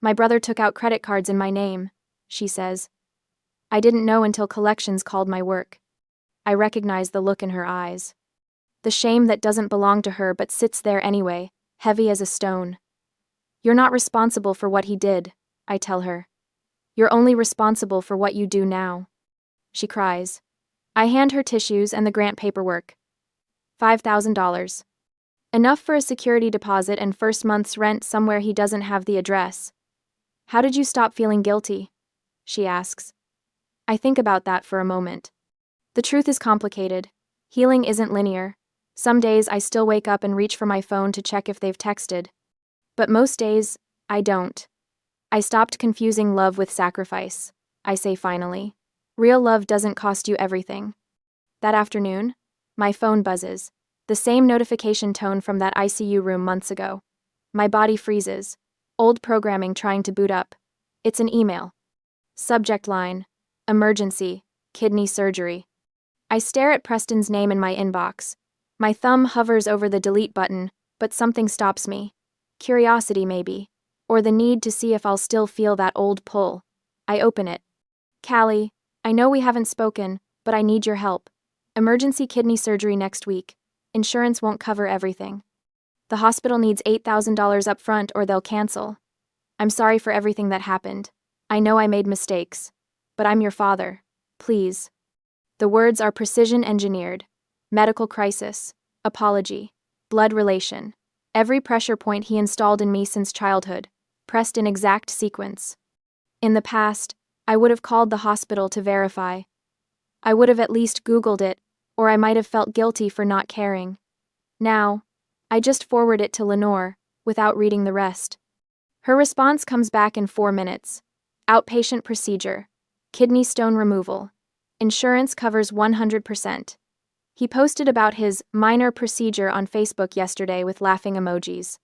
My brother took out credit cards in my name, she says. I didn't know until collections called my work. I recognize the look in her eyes. The shame that doesn't belong to her but sits there anyway, heavy as a stone. You're not responsible for what he did, I tell her. You're only responsible for what you do now. She cries. I hand her tissues and the grant paperwork. $5,000. Enough for a security deposit and first month's rent somewhere he doesn't have the address. How did you stop feeling guilty? She asks. I think about that for a moment. The truth is complicated. Healing isn't linear. Some days I still wake up and reach for my phone to check if they've texted. But most days, I don't. I stopped confusing love with sacrifice, I say finally. Real love doesn't cost you everything. That afternoon, my phone buzzes, the same notification tone from that ICU room months ago. My body freezes, old programming trying to boot up. It's an email. Subject line, emergency, kidney surgery. I stare at Preston's name in my inbox. My thumb hovers over the delete button, but something stops me. Curiosity, maybe. Or the need to see if I'll still feel that old pull. I open it. Callie, I know we haven't spoken, but I need your help. Emergency kidney surgery next week. Insurance won't cover everything. The hospital needs $8,000 up front or they'll cancel. I'm sorry for everything that happened. I know I made mistakes. But I'm your father. Please. The words are precision engineered. Medical crisis. Apology. Blood relation. Every pressure point he installed in me since childhood, pressed in exact sequence. In the past, I would have called the hospital to verify. I would have at least Googled it, or I might have felt guilty for not caring. Now, I just forward it to Lenore, without reading the rest. Her response comes back in 4 minutes. Outpatient procedure. Kidney stone removal. Insurance covers 100%. He posted about his minor procedure on Facebook yesterday with laughing emojis.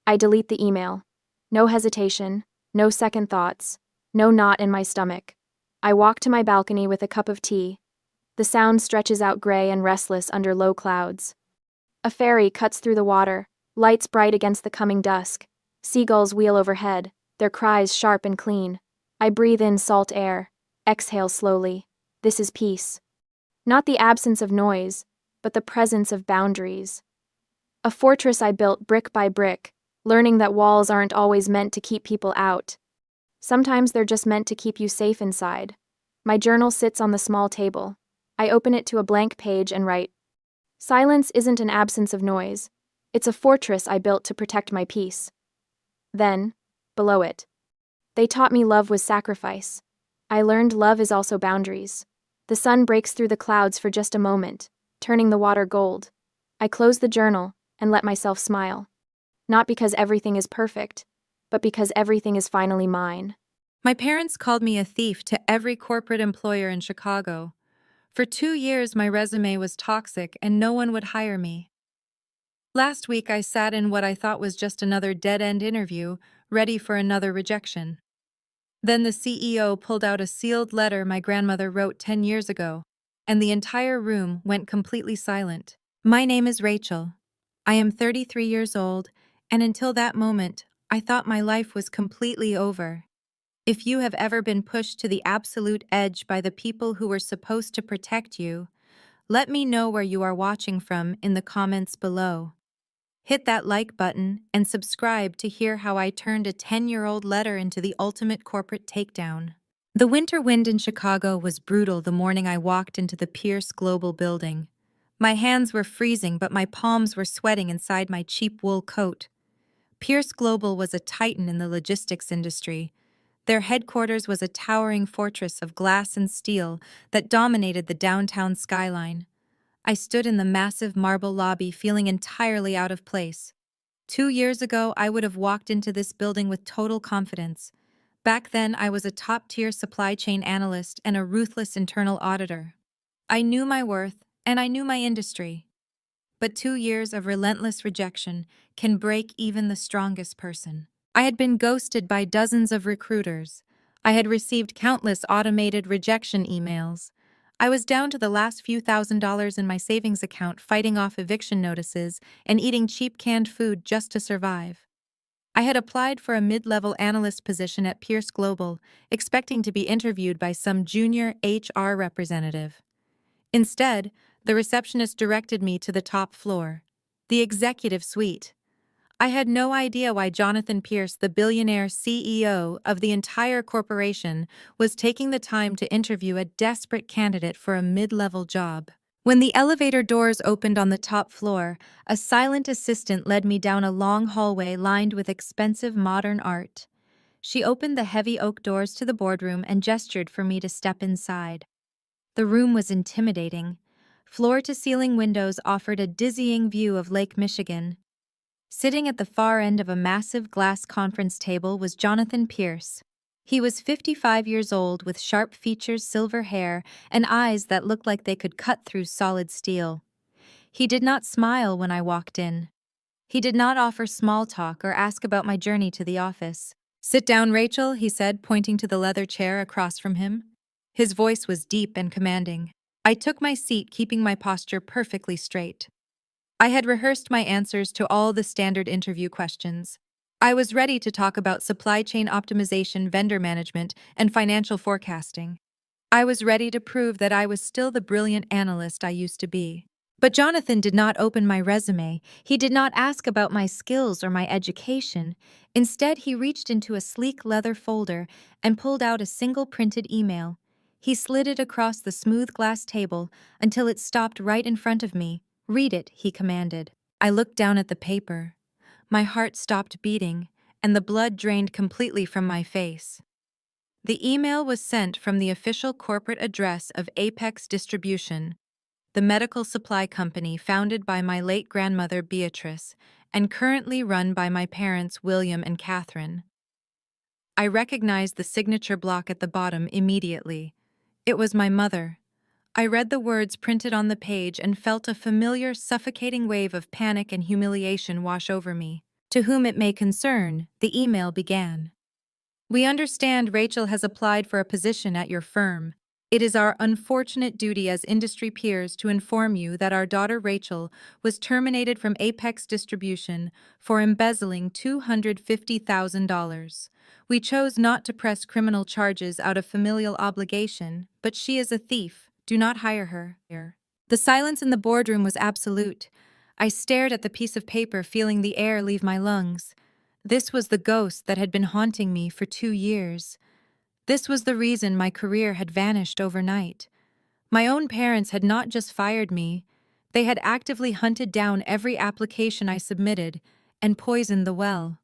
I delete the email. No hesitation, no second thoughts, no knot in my stomach. I walk to my balcony with a cup of tea. The sound stretches out gray and restless under low clouds. A ferry cuts through the water, lights bright against the coming dusk. Seagulls wheel overhead, their cries sharp and clean. I breathe in salt air, exhale slowly. This is peace. Not the absence of noise, but the presence of boundaries. A fortress I built brick by brick, learning that walls aren't always meant to keep people out. Sometimes they're just meant to keep you safe inside. My journal sits on the small table. I open it to a blank page and write. Silence isn't an absence of noise. It's a fortress I built to protect my peace. Then, below it. They taught me love was sacrifice. I learned love is also boundaries. The sun breaks through the clouds for just a moment, turning the water gold. I close the journal and let myself smile. Not because everything is perfect, but because everything is finally mine. My parents called me a thief to every corporate employer in Chicago. For 2 years, my resume was toxic and no one would hire me. Last week, I sat in what I thought was just another dead-end interview, ready for another rejection. Then the CEO pulled out a sealed letter my grandmother wrote 10 years ago, and the entire room went completely silent. My name is Rachel. I am 33 years old, and until that moment, I thought my life was completely over. If you have ever been pushed to the absolute edge by the people who were supposed to protect you, let me know where you are watching from in the comments below. Hit that like button and subscribe to hear how I turned a 10-year-old letter into the ultimate corporate takedown. The winter wind in Chicago was brutal the morning I walked into the Pierce Global building. My hands were freezing, but my palms were sweating inside my cheap wool coat. Pierce Global was a titan in the logistics industry. Their headquarters was a towering fortress of glass and steel that dominated the downtown skyline. I stood in the massive marble lobby feeling entirely out of place. 2 years ago, I would have walked into this building with total confidence. Back then, I was a top-tier supply chain analyst and a ruthless internal auditor. I knew my worth, and I knew my industry. But 2 years of relentless rejection can break even the strongest person. I had been ghosted by dozens of recruiters. I had received countless automated rejection emails. I was down to the last few $1,000s in my savings account fighting off eviction notices and eating cheap canned food just to survive. I had applied for a mid-level analyst position at Pierce Global, expecting to be interviewed by some junior HR representative. Instead, the receptionist directed me to the top floor, the executive suite. I had no idea why Jonathan Pierce, the billionaire CEO of the entire corporation, was taking the time to interview a desperate candidate for a mid-level job. When the elevator doors opened on the top floor, a silent assistant led me down a long hallway lined with expensive modern art. She opened the heavy oak doors to the boardroom and gestured for me to step inside. The room was intimidating. Floor-to-ceiling windows offered a dizzying view of Lake Michigan. Sitting at the far end of a massive glass conference table was Jonathan Pierce. He was 55 years old with sharp features, silver hair, and eyes that looked like they could cut through solid steel. He did not smile when I walked in. He did not offer small talk or ask about my journey to the office. "Sit down, Rachel," he said, pointing to the leather chair across from him. His voice was deep and commanding. I took my seat, keeping my posture perfectly straight. I had rehearsed my answers to all the standard interview questions. I was ready to talk about supply chain optimization, vendor management, and financial forecasting. I was ready to prove that I was still the brilliant analyst I used to be. But Jonathan did not open my resume. He did not ask about my skills or my education. Instead, he reached into a sleek leather folder and pulled out a single printed email. He slid it across the smooth glass table until it stopped right in front of me. "Read it," he commanded. I looked down at the paper. My heart stopped beating, and the blood drained completely from my face. The email was sent from the official corporate address of Apex Distribution, the medical supply company founded by my late grandmother Beatrice and currently run by my parents William and Catherine. I recognized the signature block at the bottom immediately. It was my mother. I read the words printed on the page and felt a familiar, suffocating wave of panic and humiliation wash over me. "To whom it may concern," the email began. "We understand Rachel has applied for a position at your firm. It is our unfortunate duty as industry peers to inform you that our daughter Rachel was terminated from Apex Distribution for embezzling $250,000. We chose not to press criminal charges out of familial obligation, but she is a thief. Do not hire her." The silence in the boardroom was absolute. I stared at the piece of paper, feeling the air leave my lungs. This was the ghost that had been haunting me for 2 years. This was the reason my career had vanished overnight. My own parents had not just fired me, they had actively hunted down every application I submitted and poisoned the well.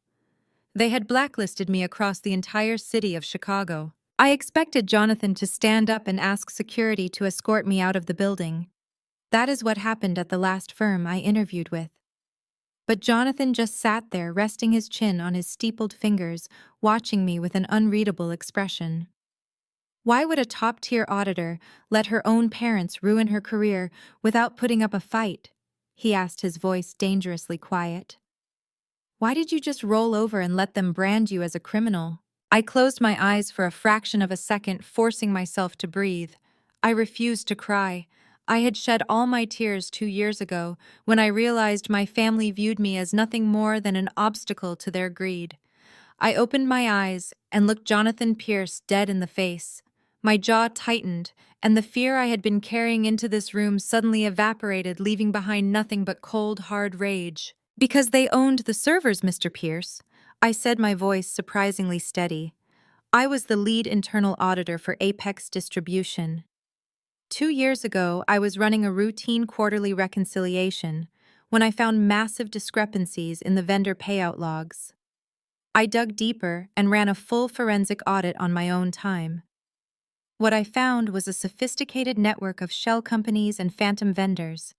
They had blacklisted me across the entire city of Chicago. I expected Jonathan to stand up and ask security to escort me out of the building. That is what happened at the last firm I interviewed with. But Jonathan just sat there, resting his chin on his steepled fingers, watching me with an unreadable expression. Why would a top-tier auditor let her own parents ruin her career without putting up a fight? He asked, his voice dangerously quiet. Why did you just roll over and let them brand you as a criminal? I closed my eyes for a fraction of a second, forcing myself to breathe. I refused to cry. I had shed all my tears 2 years ago when I realized my family viewed me as nothing more than an obstacle to their greed. I opened my eyes and looked Jonathan Pierce dead in the face. My jaw tightened, and the fear I had been carrying into this room suddenly evaporated, leaving behind nothing but cold, hard rage. "Because they owned the servers, Mr. Pierce," I said, my voice surprisingly steady. "I was the lead internal auditor for Apex Distribution. 2 years ago, I was running a routine quarterly reconciliation when I found massive discrepancies in the vendor payout logs. I dug deeper and ran a full forensic audit on my own time. What I found was a sophisticated network of shell companies and phantom vendors.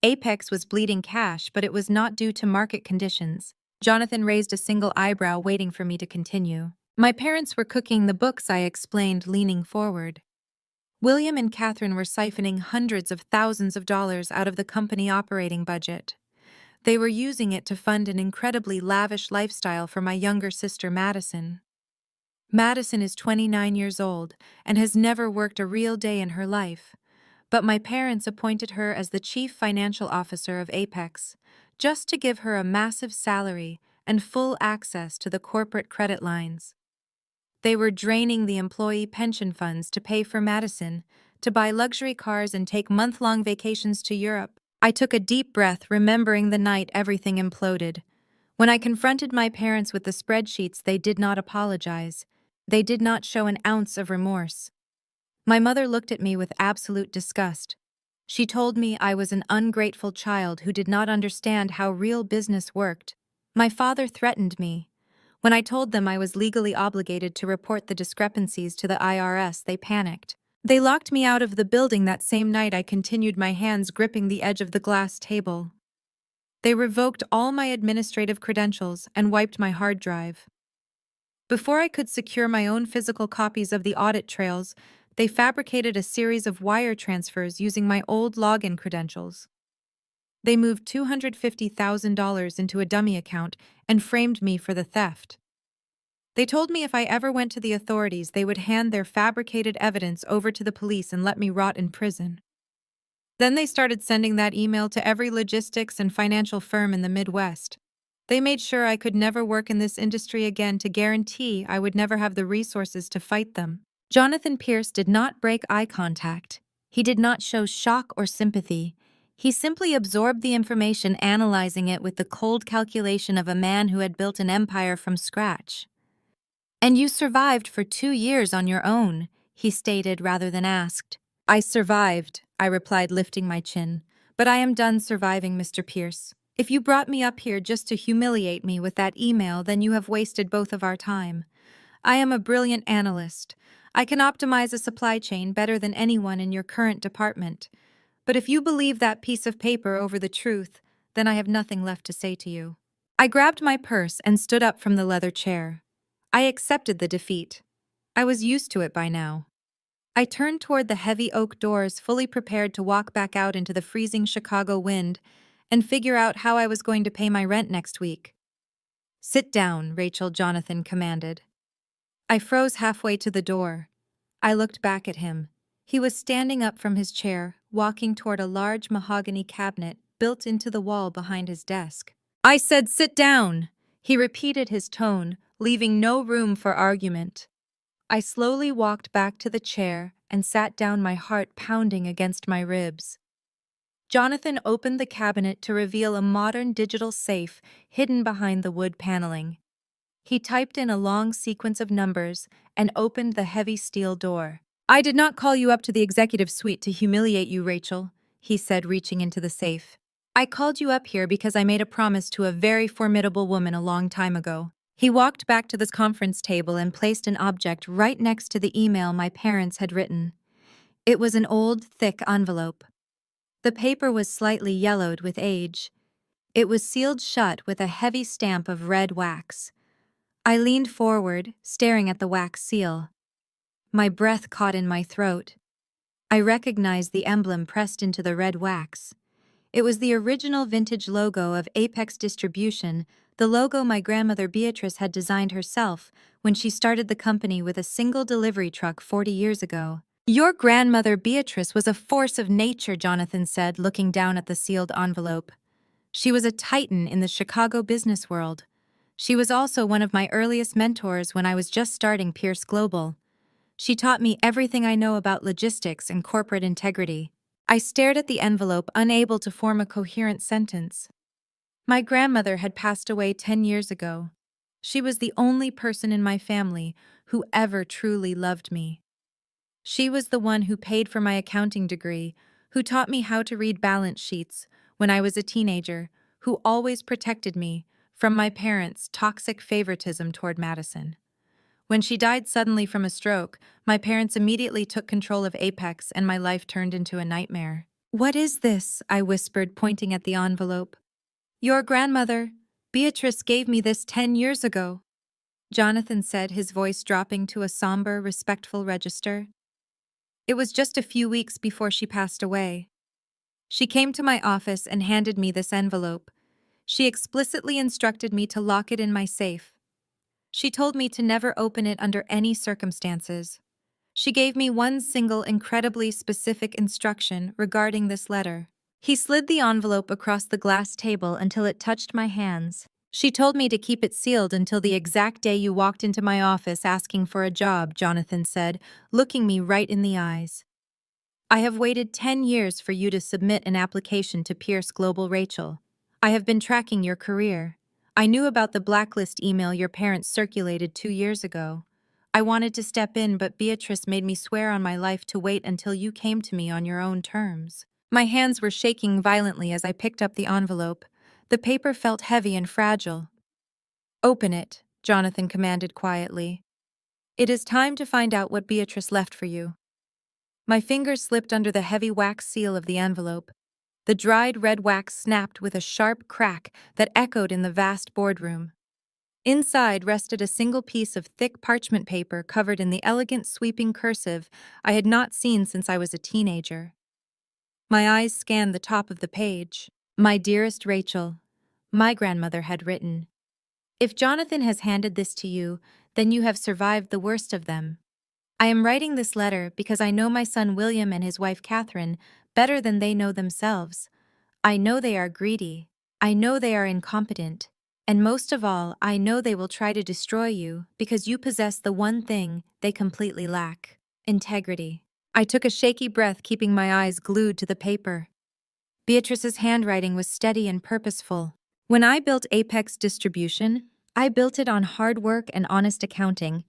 Apex was bleeding cash, but it was not due to market conditions." Jonathan raised a single eyebrow, waiting for me to continue. "My parents were cooking the books," I explained, leaning forward. "William and Catherine were siphoning hundreds of thousands of dollars out of the company operating budget. They were using it to fund an incredibly lavish lifestyle for my younger sister, Madison. Madison is 29 years old and has never worked a real day in her life, but my parents appointed her as the chief financial officer of Apex, just to give her a massive salary and full access to the corporate credit lines. They were draining the employee pension funds to pay for Madison, to buy luxury cars and take month-long vacations to Europe." I took a deep breath, remembering the night everything imploded. When I confronted my parents with the spreadsheets, they did not apologize. They did not show an ounce of remorse. My mother looked at me with absolute disgust. She told me I was an ungrateful child who did not understand how real business worked. My father threatened me. When I told them I was legally obligated to report the discrepancies to the IRS, they panicked. They locked me out of the building that same night. I continued, my hands gripping the edge of the glass table. They revoked all my administrative credentials and wiped my hard drive. Before I could secure my own physical copies of the audit trails, they fabricated a series of wire transfers using my old login credentials. They moved $250,000 into a dummy account and framed me for the theft. They told me if I ever went to the authorities, they would hand their fabricated evidence over to the police and let me rot in prison. Then they started sending that email to every logistics and financial firm in the Midwest. They made sure I could never work in this industry again to guarantee I would never have the resources to fight them. Jonathan Pierce did not break eye contact. He did not show shock or sympathy. He simply absorbed the information, analyzing it with the cold calculation of a man who had built an empire from scratch. "And you survived for 2 years on your own," he stated rather than asked. "I survived," I replied, lifting my chin. "But I am done surviving, Mr. Pierce. If you brought me up here just to humiliate me with that email, then you have wasted both of our time. I am a brilliant analyst. I can optimize a supply chain better than anyone in your current department. But if you believe that piece of paper over the truth, then I have nothing left to say to you." I grabbed my purse and stood up from the leather chair. I accepted the defeat. I was used to it by now. I turned toward the heavy oak doors, fully prepared to walk back out into the freezing Chicago wind and figure out how I was going to pay my rent next week. "Sit down," Rachel, Jonathan commanded. I froze halfway to the door. I looked back at him. He was standing up from his chair, walking toward a large mahogany cabinet built into the wall behind his desk. "I said sit down!" He repeated, his tone leaving no room for argument. I slowly walked back to the chair and sat down, my heart pounding against my ribs. Jonathan opened the cabinet to reveal a modern digital safe hidden behind the wood paneling. He typed in a long sequence of numbers and opened the heavy steel door. "I did not call you up to the executive suite to humiliate you, Rachel," he said, reaching into the safe. "I called you up here because I made a promise to a very formidable woman a long time ago." He walked back to the conference table and placed an object right next to the email my parents had written. It was an old, thick envelope. The paper was slightly yellowed with age. It was sealed shut with a heavy stamp of red wax. I leaned forward, staring at the wax seal. My breath caught in my throat. I recognized the emblem pressed into the red wax. It was the original vintage logo of Apex Distribution, the logo my grandmother Beatrice had designed herself when she started the company with a single delivery truck 40 years ago. "Your grandmother Beatrice was a force of nature," Jonathan said, looking down at the sealed envelope. "She was a titan in the Chicago business world. She was also one of my earliest mentors when I was just starting Pierce Global. She taught me everything I know about logistics and corporate integrity. I stared at the envelope, unable to form a coherent sentence. My grandmother had passed away 10 years ago. She was the only person in my family who ever truly loved me. She was the one who paid for my accounting degree, who taught me how to read balance sheets when I was a teenager, who always protected me from my parents' toxic favoritism toward Madison. When she died suddenly from a stroke, my parents immediately took control of Apex and my life turned into a nightmare. "What is this?" I whispered, pointing at the envelope. "Your grandmother, Beatrice, gave me this 10 years ago," Jonathan said, his voice dropping to a somber, respectful register. It was just a few weeks before she passed away. She came to my office and handed me this envelope. She explicitly instructed me to lock it in my safe. She told me to never open it under any circumstances. She gave me one single, incredibly specific instruction regarding this letter. He slid the envelope across the glass table until it touched my hands. "She told me to keep it sealed until the exact day you walked into my office asking for a job," Jonathan said, looking me right in the eyes. "I have waited 10 years for you to submit an application to Pierce Global, Rachel. I have been tracking your career. I knew about the blacklist email your parents circulated 2 years ago. I wanted to step in, but Beatrice made me swear on my life to wait until you came to me on your own terms." My hands were shaking violently as I picked up the envelope. The paper felt heavy and fragile. "Open it," Jonathan commanded quietly. "It is time to find out what Beatrice left for you." My fingers slipped under the heavy wax seal of the envelope. The dried red wax snapped with a sharp crack that echoed in the vast boardroom. Inside rested a single piece of thick parchment paper covered in the elegant sweeping cursive I had not seen since I was a teenager. My eyes scanned the top of the page. "My dearest Rachel," my grandmother had written. "If Jonathan has handed this to you, then you have survived the worst of them. I am writing this letter because I know my son William and his wife Catherine better than they know themselves. I know they are greedy. I know they are incompetent. And most of all, I know they will try to destroy you because you possess the one thing they completely lack: integrity." I took a shaky breath, keeping my eyes glued to the paper. Beatrice's handwriting was steady and purposeful. "When I built Apex Distribution, I built it on hard work and honest accounting.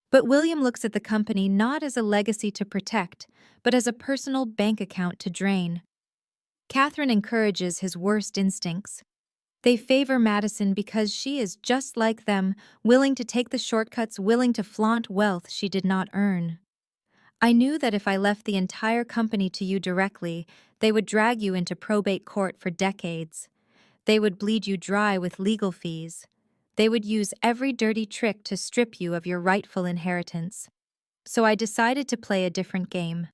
But William looks at the company not as a legacy to protect, but as a personal bank account to drain. Catherine encourages his worst instincts. They favor Madison because she is just like them, willing to take the shortcuts, willing to flaunt wealth she did not earn. I knew that if I left the entire company to you directly, they would drag you into probate court for decades. They would bleed you dry with legal fees. They would use every dirty trick to strip you of your rightful inheritance. So I decided to play a different game.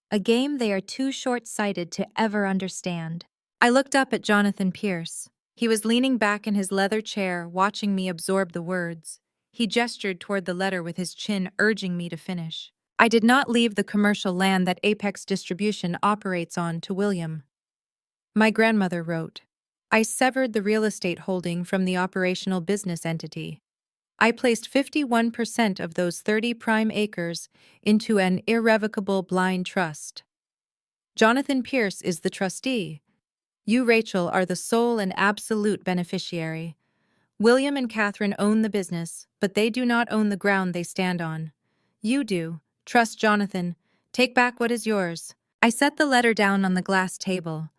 A game they are too short-sighted to ever understand." I looked up at Jonathan Pierce. He was leaning back in his leather chair, watching me absorb the words. He gestured toward the letter with his chin, urging me to finish. "I did not leave the commercial land that Apex Distribution operates on to William," my grandmother wrote. "I severed the real estate holding from the operational business entity. I placed 51% of those 30 prime acres into an irrevocable blind trust. Jonathan Pierce is the trustee. You, Rachel, are the sole and absolute beneficiary. William and Catherine own the business, but they do not own the ground they stand on. You do. Trust Jonathan. Take back what is yours." I set the letter down on the glass table.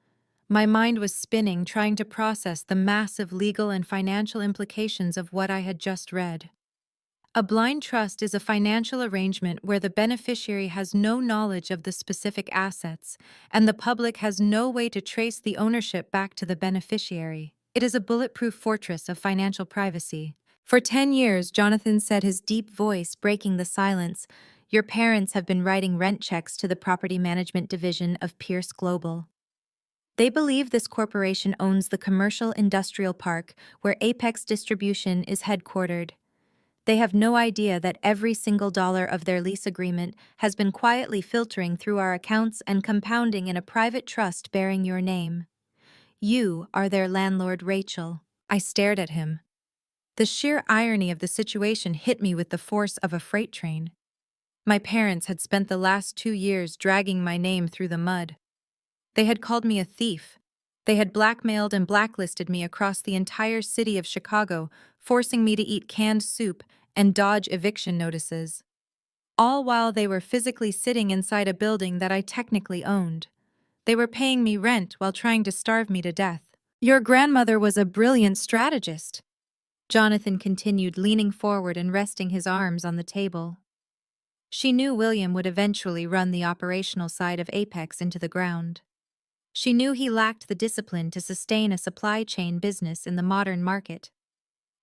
My mind was spinning, trying to process the massive legal and financial implications of what I had just read. A blind trust is a financial arrangement where the beneficiary has no knowledge of the specific assets, and the public has no way to trace the ownership back to the beneficiary. It is a bulletproof fortress of financial privacy. "For 10 years, Jonathan said, his deep voice breaking the silence, your parents have been writing rent checks to the property management division of Pierce Global. They believe this corporation owns the commercial industrial park where Apex Distribution is headquartered. They have no idea that every single dollar of their lease agreement has been quietly filtering through our accounts and compounding in a private trust bearing your name. You are their landlord, Rachel." I stared at him. The sheer irony of the situation hit me with the force of a freight train. My parents had spent the last 2 years dragging my name through the mud. They had called me a thief. They had blackmailed and blacklisted me across the entire city of Chicago, forcing me to eat canned soup and dodge eviction notices. All while they were physically sitting inside a building that I technically owned. They were paying me rent while trying to starve me to death. Your grandmother was a brilliant strategist, Jonathan continued, leaning forward and resting his arms on the table. She knew William would eventually run the operational side of Apex into the ground. She knew he lacked the discipline to sustain a supply chain business in the modern market.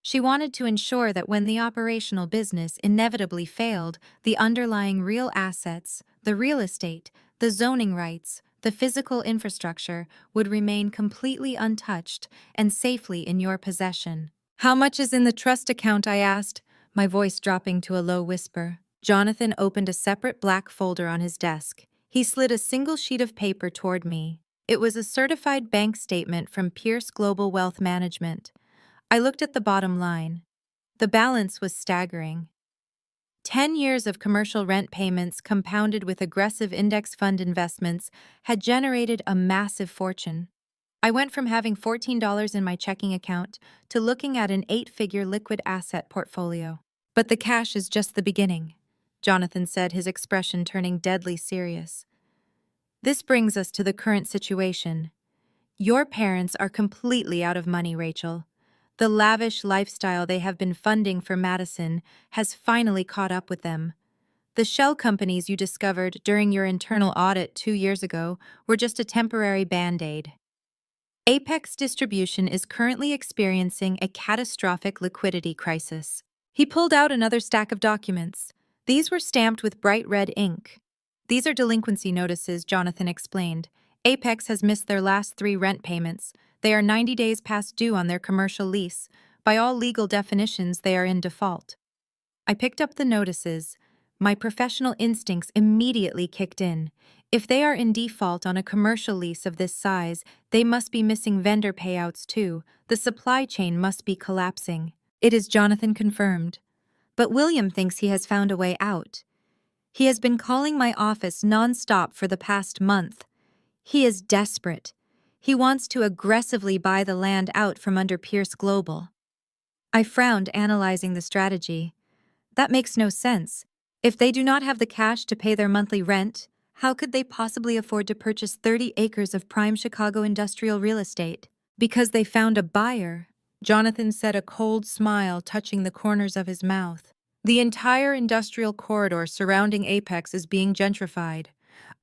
She wanted to ensure that when the operational business inevitably failed, the underlying real assets, the real estate, the zoning rights, the physical infrastructure would remain completely untouched and safely in your possession. How much is in the trust account? I asked, my voice dropping to a low whisper. Jonathan opened a separate black folder on his desk. He slid a single sheet of paper toward me. It was a certified bank statement from Pierce Global Wealth Management. I looked at the bottom line. The balance was staggering. 10 years of commercial rent payments compounded with aggressive index fund investments had generated a massive fortune. I went from having $14 in my checking account to looking at an 8-figure liquid asset portfolio. But the cash is just the beginning, Jonathan said, his expression turning deadly serious. This brings us to the current situation. Your parents are completely out of money, Rachel. The lavish lifestyle they have been funding for Madison has finally caught up with them. The shell companies you discovered during your internal audit 2 years ago were just a temporary band-aid. Apex Distribution is currently experiencing a catastrophic liquidity crisis. He pulled out another stack of documents. These were stamped with bright red ink. These are delinquency notices, Jonathan explained. Apex has missed their last 3 rent payments. They are 90 days past due on their commercial lease. By all legal definitions, they are in default. I picked up the notices. My professional instincts immediately kicked in. If they are in default on a commercial lease of this size, they must be missing vendor payouts too. The supply chain must be collapsing. It is, Jonathan confirmed. But William thinks he has found a way out. He has been calling my office non-stop for the past month. He is desperate. He wants to aggressively buy the land out from under Pierce Global. I frowned, analyzing the strategy. That makes no sense. If they do not have the cash to pay their monthly rent, how could they possibly afford to purchase 30 acres of prime Chicago industrial real estate? Because they found a buyer, Jonathan said, a cold smile touching the corners of his mouth. The entire industrial corridor surrounding Apex is being gentrified.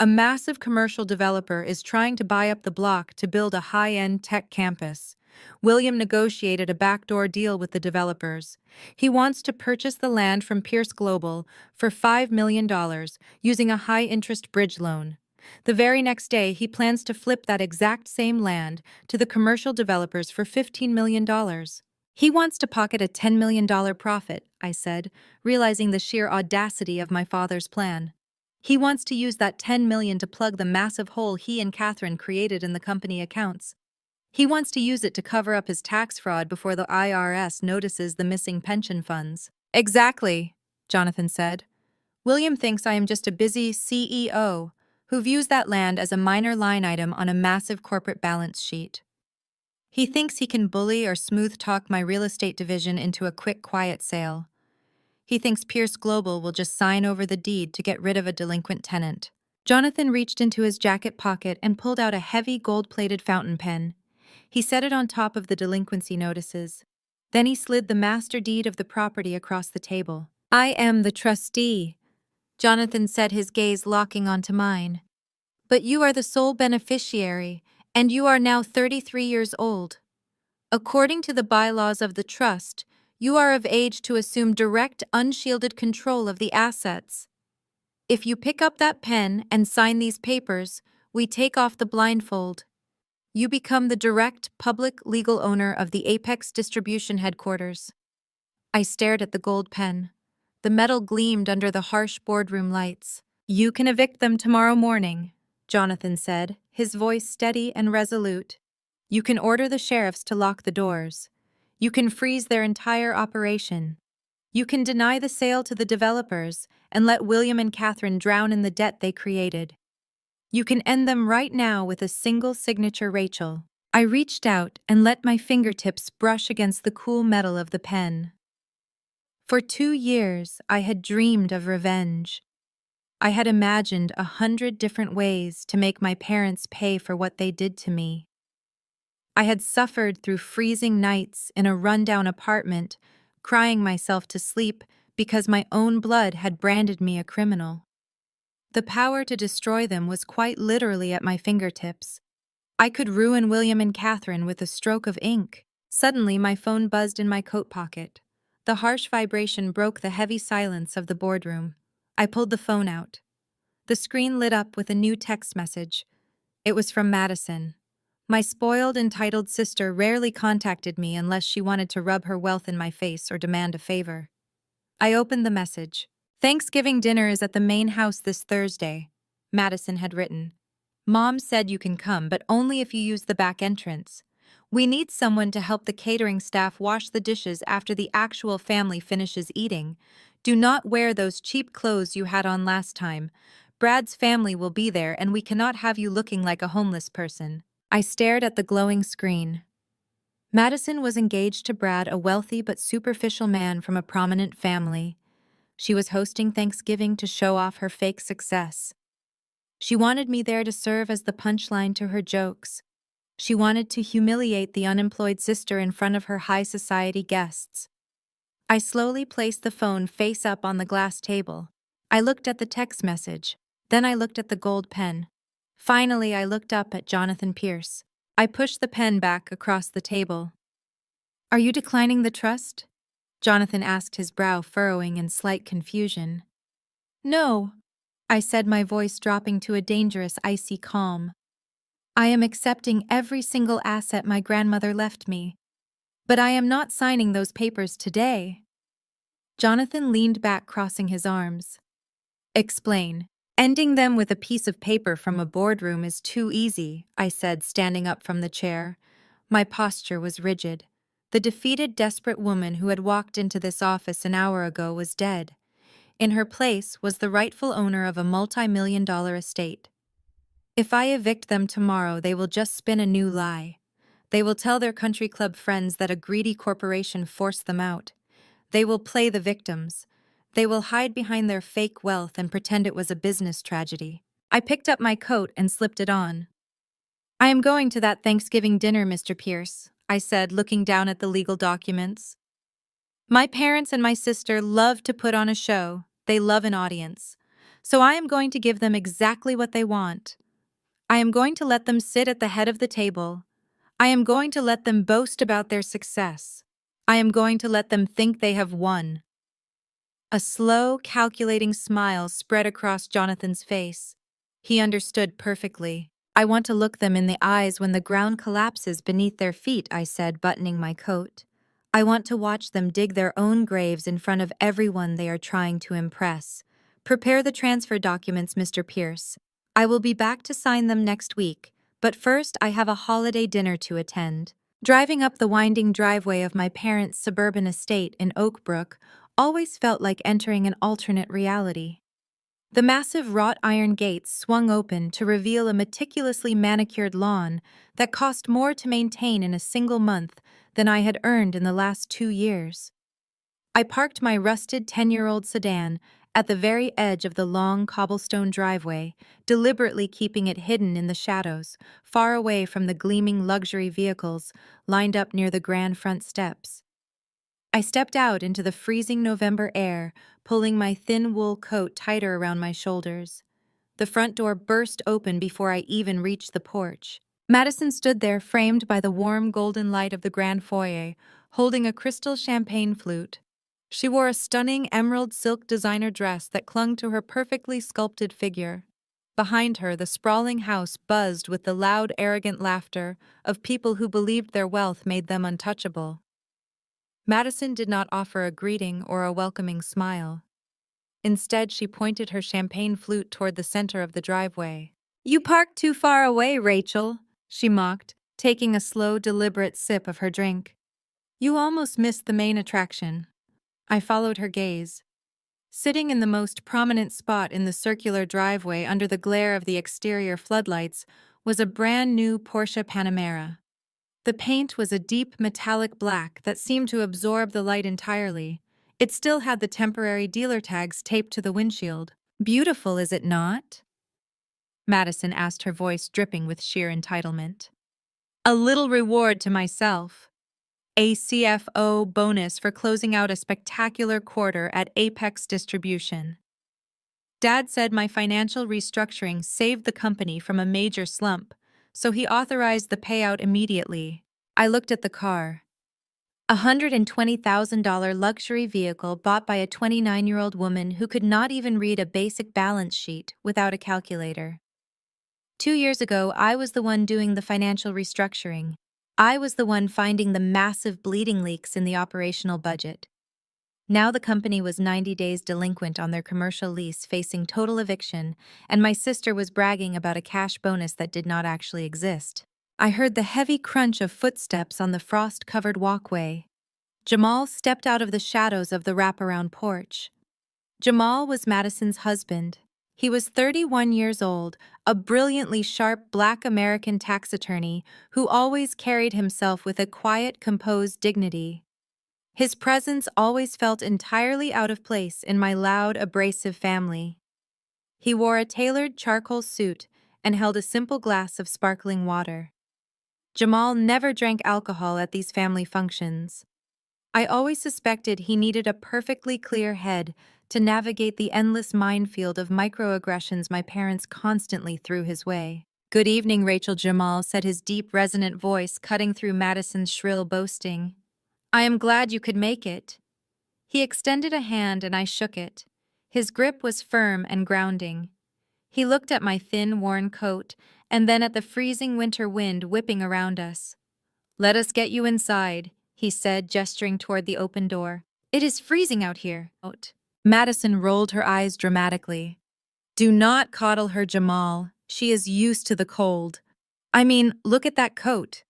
A massive commercial developer is trying to buy up the block to build a high-end tech campus. William negotiated a backdoor deal with the developers. He wants to purchase the land from Pierce Global for $5 million using a high-interest bridge loan. The very next day, he plans to flip that exact same land to the commercial developers for $15 million. He wants to pocket a $10 million profit, I said, realizing the sheer audacity of my father's plan. He wants to use that $10 million to plug the massive hole he and Catherine created in the company accounts. He wants to use it to cover up his tax fraud before the IRS notices the missing pension funds. Exactly, Jonathan said. William thinks I am just a busy CEO who views that land as a minor line item on a massive corporate balance sheet. He thinks he can bully or smooth-talk my real estate division into a quick, quiet sale. He thinks Pierce Global will just sign over the deed to get rid of a delinquent tenant. Jonathan reached into his jacket pocket and pulled out a heavy gold-plated fountain pen. He set it on top of the delinquency notices. Then he slid the master deed of the property across the table. I am the trustee, Jonathan said, his gaze locking onto mine. But you are the sole beneficiary, and you are now 33 years old. According to the bylaws of the trust, you are of age to assume direct, unshielded control of the assets. If you pick up that pen and sign these papers, we take off the blindfold. You become the direct, public, legal owner of the Apex Distribution headquarters. I stared at the gold pen. The metal gleamed under the harsh boardroom lights. You can evict them tomorrow morning, Jonathan said, his voice steady and resolute. You can order the sheriffs to lock the doors. You can freeze their entire operation. You can deny the sale to the developers and let William and Catherine drown in the debt they created. You can end them right now with a single signature, Rachel. I reached out and let my fingertips brush against the cool metal of the pen. For 2 years, I had dreamed of revenge. I had imagined 100 different ways to make my parents pay for what they did to me. I had suffered through freezing nights in a rundown apartment, crying myself to sleep because my own blood had branded me a criminal. The power to destroy them was quite literally at my fingertips. I could ruin William and Catherine with a stroke of ink. Suddenly, my phone buzzed in my coat pocket. The harsh vibration broke the heavy silence of the boardroom. I pulled the phone out. The screen lit up with a new text message. It was from Madison. My spoiled, entitled sister rarely contacted me unless she wanted to rub her wealth in my face or demand a favor. I opened the message. "Thanksgiving dinner is at the main house this Thursday," Madison had written. "Mom said you can come, but only if you use the back entrance. We need someone to help the catering staff wash the dishes after the actual family finishes eating. Do not wear those cheap clothes you had on last time. Brad's family will be there and we cannot have you looking like a homeless person." I stared at the glowing screen. Madison was engaged to Brad, a wealthy but superficial man from a prominent family. She was hosting Thanksgiving to show off her fake success. She wanted me there to serve as the punchline to her jokes. She wanted to humiliate the unemployed sister in front of her high society guests. I slowly placed the phone face up on the glass table. I looked at the text message. Then I looked at the gold pen. Finally, I looked up at Jonathan Pierce. I pushed the pen back across the table. "Are you declining the trust?" Jonathan asked, his brow furrowing in slight confusion. "No," I said, my voice dropping to a dangerous, icy calm. "I am accepting every single asset my grandmother left me. But I am not signing those papers today." Jonathan leaned back, crossing his arms. "Explain." "Ending them with a piece of paper from a boardroom is too easy," I said, standing up from the chair. My posture was rigid. The defeated, desperate woman who had walked into this office an hour ago was dead. In her place was the rightful owner of a multi-million-dollar estate. If I evict them tomorrow, they will just spin a new lie. They will tell their country club friends that a greedy corporation forced them out. They will play the victims. They will hide behind their fake wealth and pretend it was a business tragedy. I picked up my coat and slipped it on. "I am going to that Thanksgiving dinner, Mr. Pierce," I said, looking down at the legal documents. "My parents and my sister love to put on a show. They love an audience. So I am going to give them exactly what they want. I am going to let them sit at the head of the table. I am going to let them boast about their success. I am going to let them think they have won." A slow, calculating smile spread across Jonathan's face. He understood perfectly. "I want to look them in the eyes when the ground collapses beneath their feet," I said, buttoning my coat. "I want to watch them dig their own graves in front of everyone they are trying to impress. Prepare the transfer documents, Mr. Pierce. I will be back to sign them next week, but first I have a holiday dinner to attend." Driving up the winding driveway of my parents' suburban estate in Oak Brook always felt like entering an alternate reality. The massive wrought iron gates swung open to reveal a meticulously manicured lawn that cost more to maintain in a single month than I had earned in the last 2 years. I parked my rusted 10-year-old sedan at the very edge of the long cobblestone driveway, deliberately keeping it hidden in the shadows, far away from the gleaming luxury vehicles lined up near the grand front steps. I stepped out into the freezing November air, pulling my thin wool coat tighter around my shoulders. The front door burst open before I even reached the porch. Madison stood there, framed by the warm golden light of the grand foyer, holding a crystal champagne flute. She wore a stunning emerald silk designer dress that clung to her perfectly sculpted figure. Behind her, the sprawling house buzzed with the loud, arrogant laughter of people who believed their wealth made them untouchable. Madison did not offer a greeting or a welcoming smile. Instead, she pointed her champagne flute toward the center of the driveway. "You parked too far away, Rachel," she mocked, taking a slow, deliberate sip of her drink. You almost missed the main attraction. I followed her gaze. Sitting in the most prominent spot in the circular driveway under the glare of the exterior floodlights was a brand new Porsche Panamera. The paint was a deep metallic black that seemed to absorb the light entirely. It still had the temporary dealer tags taped to the windshield. Beautiful, is it not? Madison asked, her voice dripping with sheer entitlement. A little reward to myself. A CFO bonus for closing out a spectacular quarter at Apex Distribution. Dad said my financial restructuring saved the company from a major slump, so he authorized the payout immediately. I looked at the car. A $120,000 luxury vehicle bought by a 29-year-old woman who could not even read a basic balance sheet without a calculator. 2 years ago, I was the one doing the financial restructuring. I was the one finding the massive bleeding leaks in the operational budget. Now the company was 90 days delinquent on their commercial lease, facing total eviction, and my sister was bragging about a cash bonus that did not actually exist. I heard the heavy crunch of footsteps on the frost-covered walkway. Jamal stepped out of the shadows of the wraparound porch. Jamal was Madison's husband. He was 31 years old, a brilliantly sharp Black American tax attorney who always carried himself with a quiet, composed dignity. His presence always felt entirely out of place in my loud, abrasive family. He wore a tailored charcoal suit and held a simple glass of sparkling water. Jamal never drank alcohol at these family functions. I always suspected he needed a perfectly clear head to navigate the endless minefield of microaggressions my parents constantly threw his way. "Good evening, Rachel," Jamal said, his deep, resonant voice cutting through Madison's shrill boasting. "I am glad you could make it." He extended a hand and I shook it. His grip was firm and grounding. He looked at my thin, worn coat and then at the freezing winter wind whipping around us. "Let us get you inside," he said, gesturing toward the open door. "It is freezing out here." Madison rolled her eyes dramatically. "Do not coddle her, Jamal. She is used to the cold. I mean, look at that coat.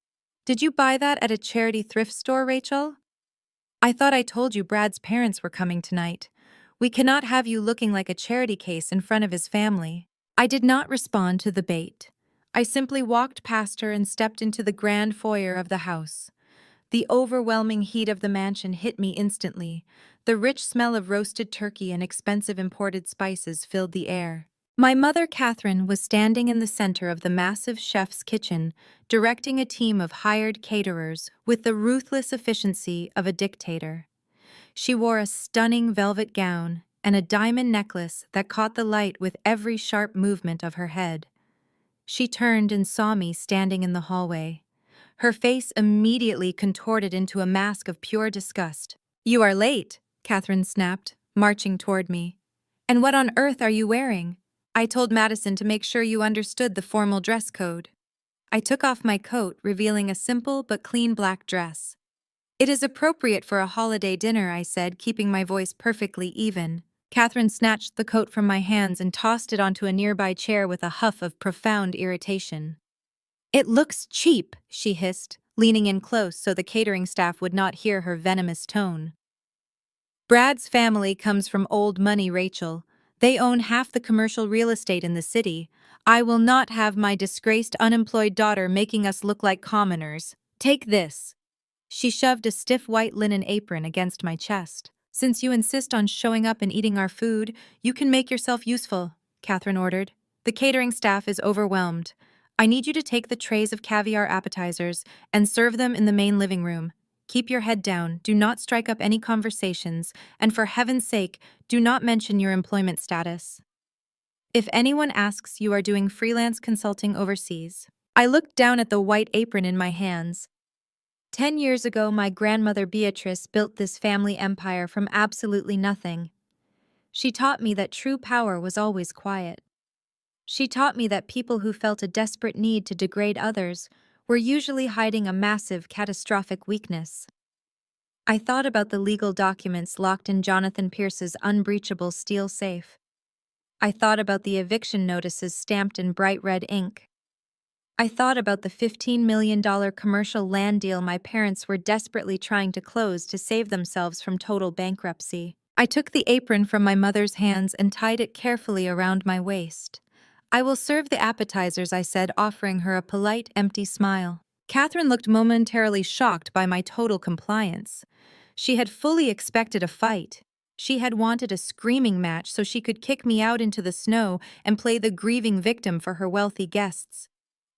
Did you buy that at a charity thrift store, Rachel? I thought I told you Brad's parents were coming tonight. We cannot have you looking like a charity case in front of his family." I did not respond to the bait. I simply walked past her and stepped into the grand foyer of the house. The overwhelming heat of the mansion hit me instantly. The rich smell of roasted turkey and expensive imported spices filled the air. My mother, Catherine, was standing in the center of the massive chef's kitchen, directing a team of hired caterers with the ruthless efficiency of a dictator. She wore a stunning velvet gown and a diamond necklace that caught the light with every sharp movement of her head. She turned and saw me standing in the hallway. Her face immediately contorted into a mask of pure disgust. "You are late," Catherine snapped, marching toward me. "And what on earth are you wearing?" I told Madison to make sure you understood the formal dress code. I took off my coat, revealing a simple but clean black dress. "It is appropriate for a holiday dinner," I said, keeping my voice perfectly even. Catherine snatched the coat from my hands and tossed it onto a nearby chair with a huff of profound irritation. "It looks cheap," she hissed, leaning in close so the catering staff would not hear her venomous tone. "Brad's family comes from old money, Rachel. They own half the commercial real estate in the city. I will not have my disgraced unemployed daughter making us look like commoners. Take this." She shoved a stiff white linen apron against my chest. "Since you insist on showing up and eating our food, you can make yourself useful," Catherine ordered. "The catering staff is overwhelmed. I need you to take the trays of caviar appetizers and serve them in the main living room. Keep your head down, do not strike up any conversations, and for heaven's sake, do not mention your employment status. If anyone asks, you are doing freelance consulting overseas." I looked down at the white apron in my hands. 10 years ago, my grandmother Beatrice built this family empire from absolutely nothing. She taught me that true power was always quiet. She taught me that people who felt a desperate need to degrade others were usually hiding a massive, catastrophic weakness. I thought about the legal documents locked in Jonathan Pierce's unbreachable steel safe. I thought about the eviction notices stamped in bright red ink. I thought about the $15 million commercial land deal my parents were desperately trying to close to save themselves from total bankruptcy. I took the apron from my mother's hands and tied it carefully around my waist. "I will serve the appetizers," I said, offering her a polite, empty smile. Catherine looked momentarily shocked by my total compliance. She had fully expected a fight. She had wanted a screaming match so she could kick me out into the snow and play the grieving victim for her wealthy guests.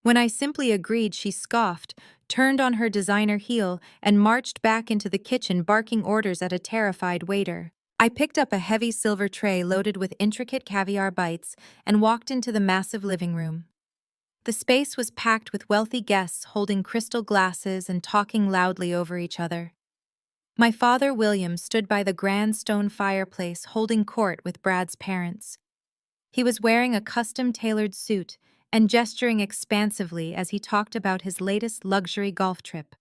When I simply agreed, she scoffed, turned on her designer heel, and marched back into the kitchen barking orders at a terrified waiter. I picked up a heavy silver tray loaded with intricate caviar bites and walked into the massive living room. The space was packed with wealthy guests holding crystal glasses and talking loudly over each other. My father, William, stood by the grand stone fireplace holding court with Brad's parents. He was wearing a custom-tailored suit and gesturing expansively as he talked about his latest luxury golf trip.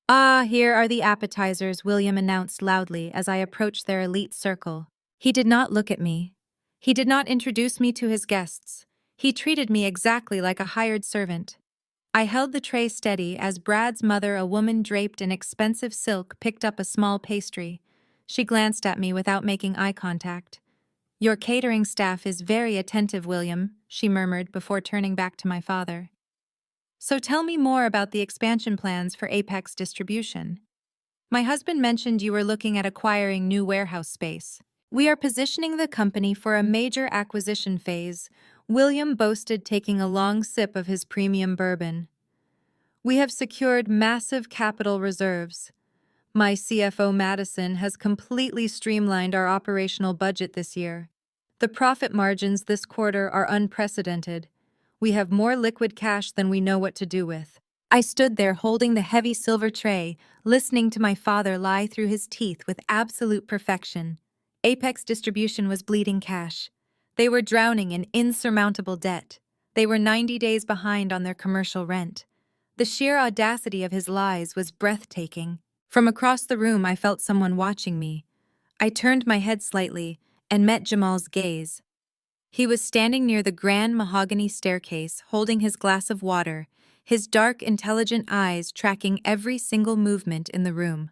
"Ah, here are the appetizers," William announced loudly as I approached their elite circle. He did not look at me. He did not introduce me to his guests. He treated me exactly like a hired servant. I held the tray steady as Brad's mother, a woman draped in expensive silk, picked up a small pastry. She glanced at me without making eye contact. "Your catering staff is very attentive, William," she murmured before turning back to my father. "So tell me more about the expansion plans for Apex Distribution. My husband mentioned you were looking at acquiring new warehouse space. We are positioning the company for a major acquisition phase," William boasted, taking a long sip of his premium bourbon. "We have secured massive capital reserves. My CFO, Madison, has completely streamlined our operational budget this year. The profit margins this quarter are unprecedented. We have more liquid cash than we know what to do with." I stood there holding the heavy silver tray, listening to my father lie through his teeth with absolute perfection. Apex Distribution was bleeding cash. They were drowning in insurmountable debt. They were 90 days behind on their commercial rent. The sheer audacity of his lies was breathtaking. From across the room, I felt someone watching me. I turned my head slightly and met Jamal's gaze. He was standing near the grand mahogany staircase, holding his glass of water, his dark, intelligent eyes tracking every single movement in the room.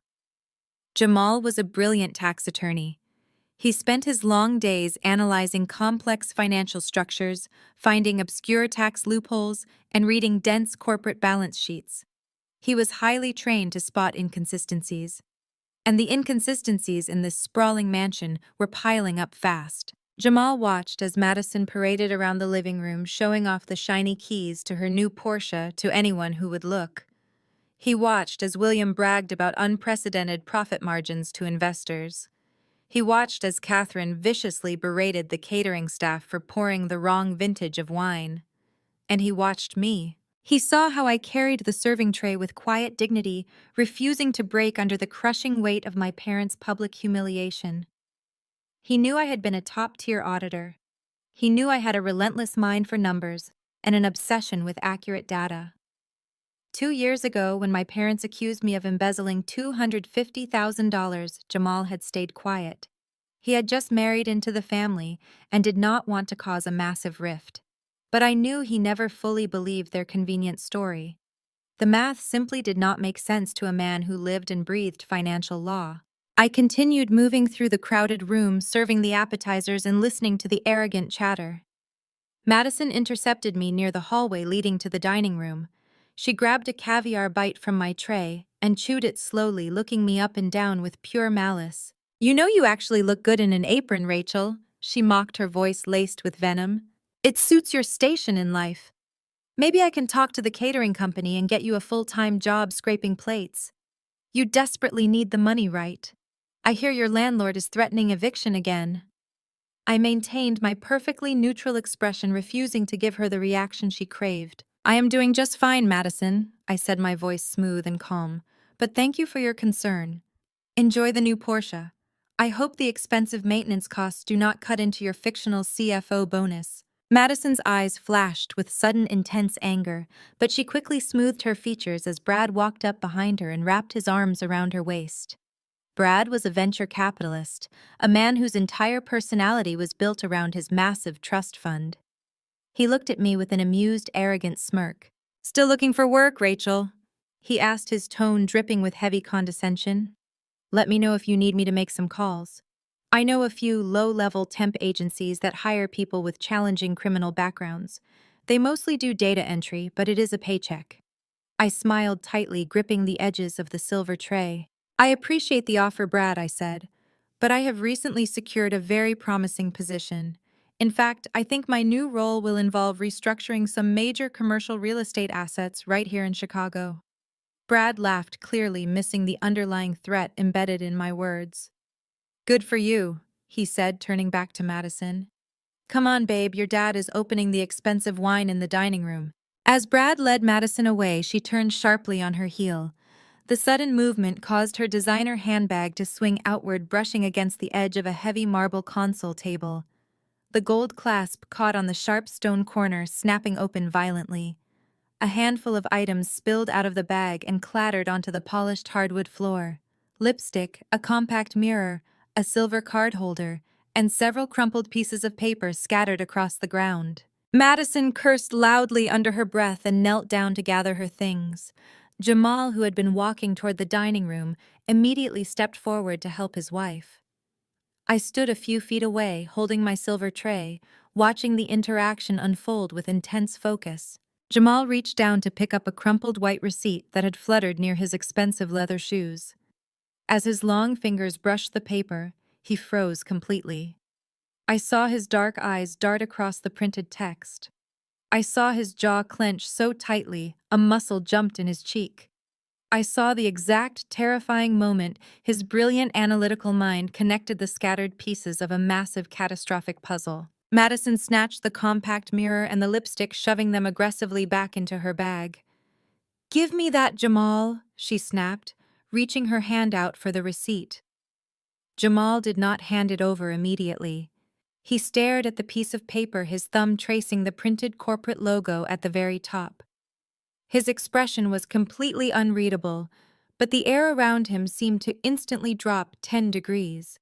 Jamal was a brilliant tax attorney. He spent his long days analyzing complex financial structures, finding obscure tax loopholes, and reading dense corporate balance sheets. He was highly trained to spot inconsistencies. And the inconsistencies in this sprawling mansion were piling up fast. Jamal watched as Madison paraded around the living room, showing off the shiny keys to her new Porsche to anyone who would look. He watched as William bragged about unprecedented profit margins to investors. He watched as Catherine viciously berated the catering staff for pouring the wrong vintage of wine. And he watched me. He saw how I carried the serving tray with quiet dignity, refusing to break under the crushing weight of my parents' public humiliation. He knew I had been a top-tier auditor. He knew I had a relentless mind for numbers and an obsession with accurate data. 2 years ago, when my parents accused me of embezzling $250,000, Jamal had stayed quiet. He had just married into the family and did not want to cause a massive rift. But I knew he never fully believed their convenient story. The math simply did not make sense to a man who lived and breathed financial law. I continued moving through the crowded room, serving the appetizers and listening to the arrogant chatter. Madison intercepted me near the hallway leading to the dining room. She grabbed a caviar bite from my tray and chewed it slowly, looking me up and down with pure malice. "You know you actually look good in an apron, Rachel," she mocked, her voice laced with venom. "It suits your station in life. Maybe I can talk to the catering company and get you a full-time job scraping plates. You desperately need the money, right? I hear your landlord is threatening eviction again." I maintained my perfectly neutral expression, refusing to give her the reaction she craved. "I am doing just fine, Madison," I said, my voice smooth and calm. "But thank you for your concern. Enjoy the new Porsche. I hope the expensive maintenance costs do not cut into your fictional CFO bonus." Madison's eyes flashed with sudden intense anger, but she quickly smoothed her features as Brad walked up behind her and wrapped his arms around her waist. Brad was a venture capitalist, a man whose entire personality was built around his massive trust fund. He looked at me with an amused, arrogant smirk. Still looking for work, Rachel? He asked, his tone dripping with heavy condescension. Let me know if you need me to make some calls. I know a few low-level temp agencies that hire people with challenging criminal backgrounds. They mostly do data entry, but it is a paycheck. I smiled tightly, gripping the edges of the silver tray. I appreciate the offer, Brad, I said, but I have recently secured a very promising position. In fact, I think my new role will involve restructuring some major commercial real estate assets right here in Chicago. Brad laughed, clearly missing the underlying threat embedded in my words. Good for you, he said, turning back to Madison. Come on, babe, your dad is opening the expensive wine in the dining room. As Brad led Madison away, she turned sharply on her heel. The sudden movement caused her designer handbag to swing outward, brushing against the edge of a heavy marble console table. The gold clasp caught on the sharp stone corner, snapping open violently. A handful of items spilled out of the bag and clattered onto the polished hardwood floor. Lipstick, a compact mirror, a silver card holder, and several crumpled pieces of paper scattered across the ground. Madison cursed loudly under her breath and knelt down to gather her things. Jamal, who had been walking toward the dining room, immediately stepped forward to help his wife. I stood a few feet away, holding my silver tray, watching the interaction unfold with intense focus. Jamal reached down to pick up a crumpled white receipt that had fluttered near his expensive leather shoes. As his long fingers brushed the paper, he froze completely. I saw his dark eyes dart across the printed text. I saw his jaw clench so tightly, a muscle jumped in his cheek. I saw the exact terrifying moment his brilliant analytical mind connected the scattered pieces of a massive catastrophic puzzle. Madison snatched the compact mirror and the lipstick, shoving them aggressively back into her bag. Give me that, Jamal, she snapped, reaching her hand out for the receipt. Jamal did not hand it over immediately. He stared at the piece of paper, his thumb tracing the printed corporate logo at the very top. His expression was completely unreadable, but the air around him seemed to instantly drop 10 degrees.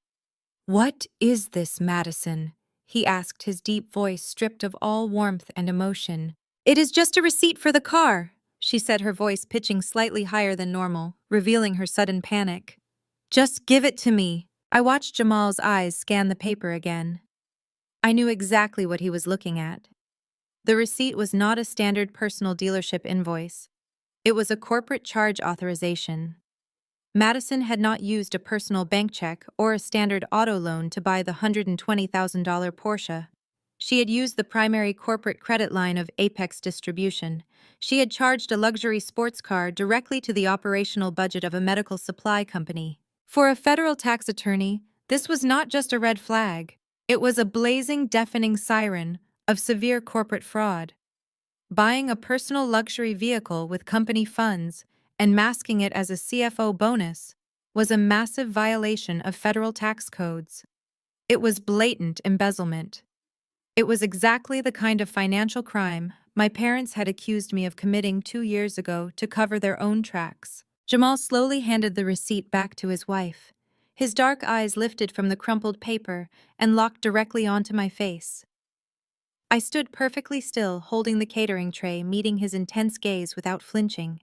What is this, Madison? He asked, his deep voice stripped of all warmth and emotion. It is just a receipt for the car, she said, her voice pitching slightly higher than normal, revealing her sudden panic. Just give it to me. I watched Jamal's eyes scan the paper again. I knew exactly what he was looking at. The receipt was not a standard personal dealership invoice. It was a corporate charge authorization. Madison had not used a personal bank check or a standard auto loan to buy the $120,000 Porsche. She had used the primary corporate credit line of Apex Distribution. She had charged a luxury sports car directly to the operational budget of a medical supply company. For a federal tax attorney, this was not just a red flag. It was a blazing, deafening siren of severe corporate fraud. Buying a personal luxury vehicle with company funds and masking it as a CFO bonus was a massive violation of federal tax codes. It was blatant embezzlement. It was exactly the kind of financial crime my parents had accused me of committing 2 years ago to cover their own tracks. Jamal slowly handed the receipt back to his wife. His dark eyes lifted from the crumpled paper and locked directly onto my face. I stood perfectly still, holding the catering tray, meeting his intense gaze without flinching.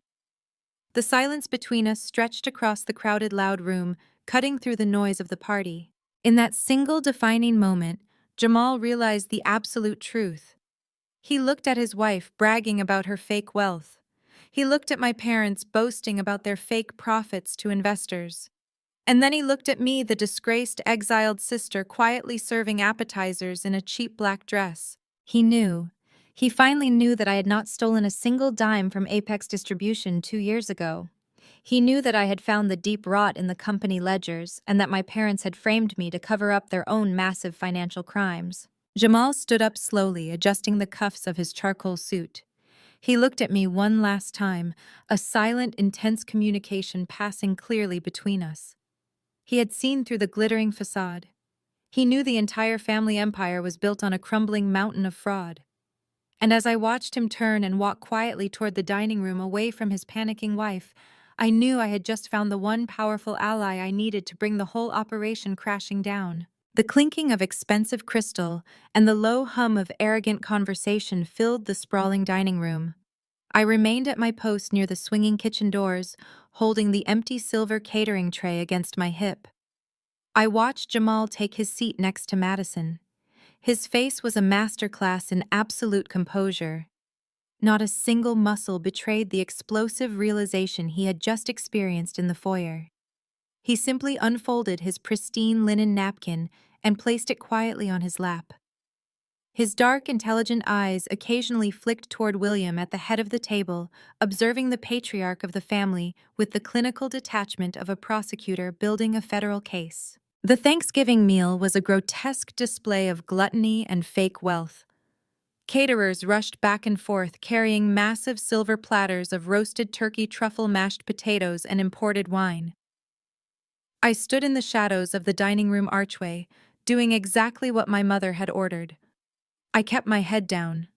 The silence between us stretched across the crowded, loud room, cutting through the noise of the party. In that single defining moment, Jamal realized the absolute truth. He looked at his wife, bragging about her fake wealth. He looked at my parents, boasting about their fake profits to investors. And then he looked at me, the disgraced, exiled sister, quietly serving appetizers in a cheap black dress. He knew. He finally knew that I had not stolen a single dime from Apex Distribution 2 years ago. He knew that I had found the deep rot in the company ledgers and that my parents had framed me to cover up their own massive financial crimes. Jamal stood up slowly, adjusting the cuffs of his charcoal suit. He looked at me one last time, a silent, intense communication passing clearly between us. He had seen through the glittering facade. He knew the entire family empire was built on a crumbling mountain of fraud. And as I watched him turn and walk quietly toward the dining room away from his panicking wife, I knew I had just found the one powerful ally I needed to bring the whole operation crashing down. The clinking of expensive crystal and the low hum of arrogant conversation filled the sprawling dining room. I remained at my post near the swinging kitchen doors, holding the empty silver catering tray against my hip. I watched Jamal take his seat next to Madison. His face was a masterclass in absolute composure. Not a single muscle betrayed the explosive realization he had just experienced in the foyer. He simply unfolded his pristine linen napkin and placed it quietly on his lap. His dark, intelligent eyes occasionally flicked toward William at the head of the table, observing the patriarch of the family with the clinical detachment of a prosecutor building a federal case. The Thanksgiving meal was a grotesque display of gluttony and fake wealth. Caterers rushed back and forth carrying massive silver platters of roasted turkey, truffle, mashed potatoes, and imported wine. I stood in the shadows of the dining room archway, doing exactly what my mother had ordered. I kept my head down.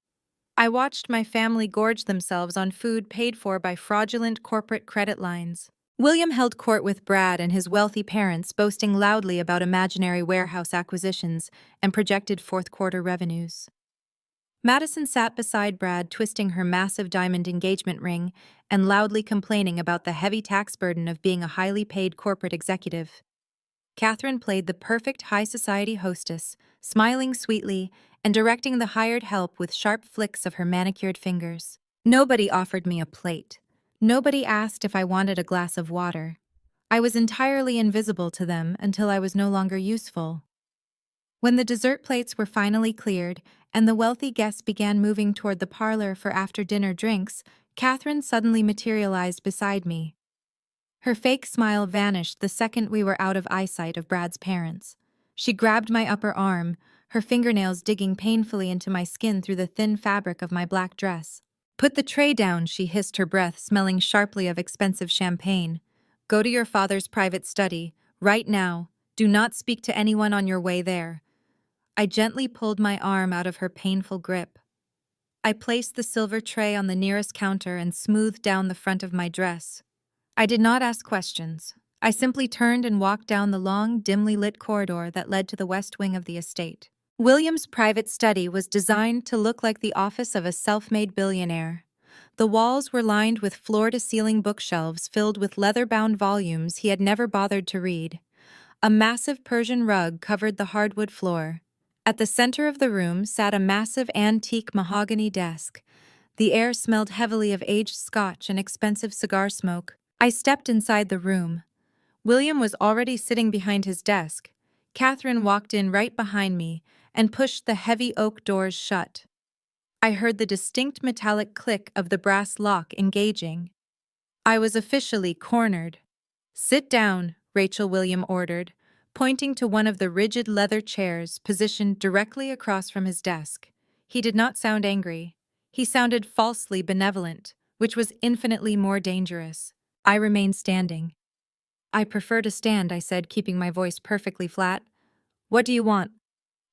I watched my family gorge themselves on food paid for by fraudulent corporate credit lines. William held court with Brad and his wealthy parents, boasting loudly about imaginary warehouse acquisitions and projected fourth-quarter revenues. Madison sat beside Brad, twisting her massive diamond engagement ring and loudly complaining about the heavy tax burden of being a highly paid corporate executive. Catherine played the perfect high society hostess, smiling sweetly and directing the hired help with sharp flicks of her manicured fingers. Nobody offered me a plate. Nobody asked if I wanted a glass of water. I was entirely invisible to them until I was no longer useful. When the dessert plates were finally cleared and the wealthy guests began moving toward the parlor for after-dinner drinks, Catherine suddenly materialized beside me. Her fake smile vanished the second we were out of eyesight of Brad's parents. She grabbed my upper arm, her fingernails digging painfully into my skin through the thin fabric of my black dress. "Put the tray down," she hissed, her breath smelling sharply of expensive champagne. "Go to your father's private study, right now. Do not speak to anyone on your way there." I gently pulled my arm out of her painful grip. I placed the silver tray on the nearest counter and smoothed down the front of my dress. I did not ask questions. I simply turned and walked down the long, dimly lit corridor that led to the west wing of the estate. William's private study was designed to look like the office of a self-made billionaire. The walls were lined with floor-to-ceiling bookshelves filled with leather-bound volumes he had never bothered to read. A massive Persian rug covered the hardwood floor. At the center of the room sat a massive antique mahogany desk. The air smelled heavily of aged scotch and expensive cigar smoke. I stepped inside the room. William was already sitting behind his desk. Catherine walked in right behind me and pushed the heavy oak doors shut. I heard the distinct metallic click of the brass lock engaging. I was officially cornered. "Sit down," Rachel William ordered, pointing to one of the rigid leather chairs positioned directly across from his desk. He did not sound angry. He sounded falsely benevolent, which was infinitely more dangerous. I remained standing. "I prefer to stand," I said, keeping my voice perfectly flat. "What do you want?"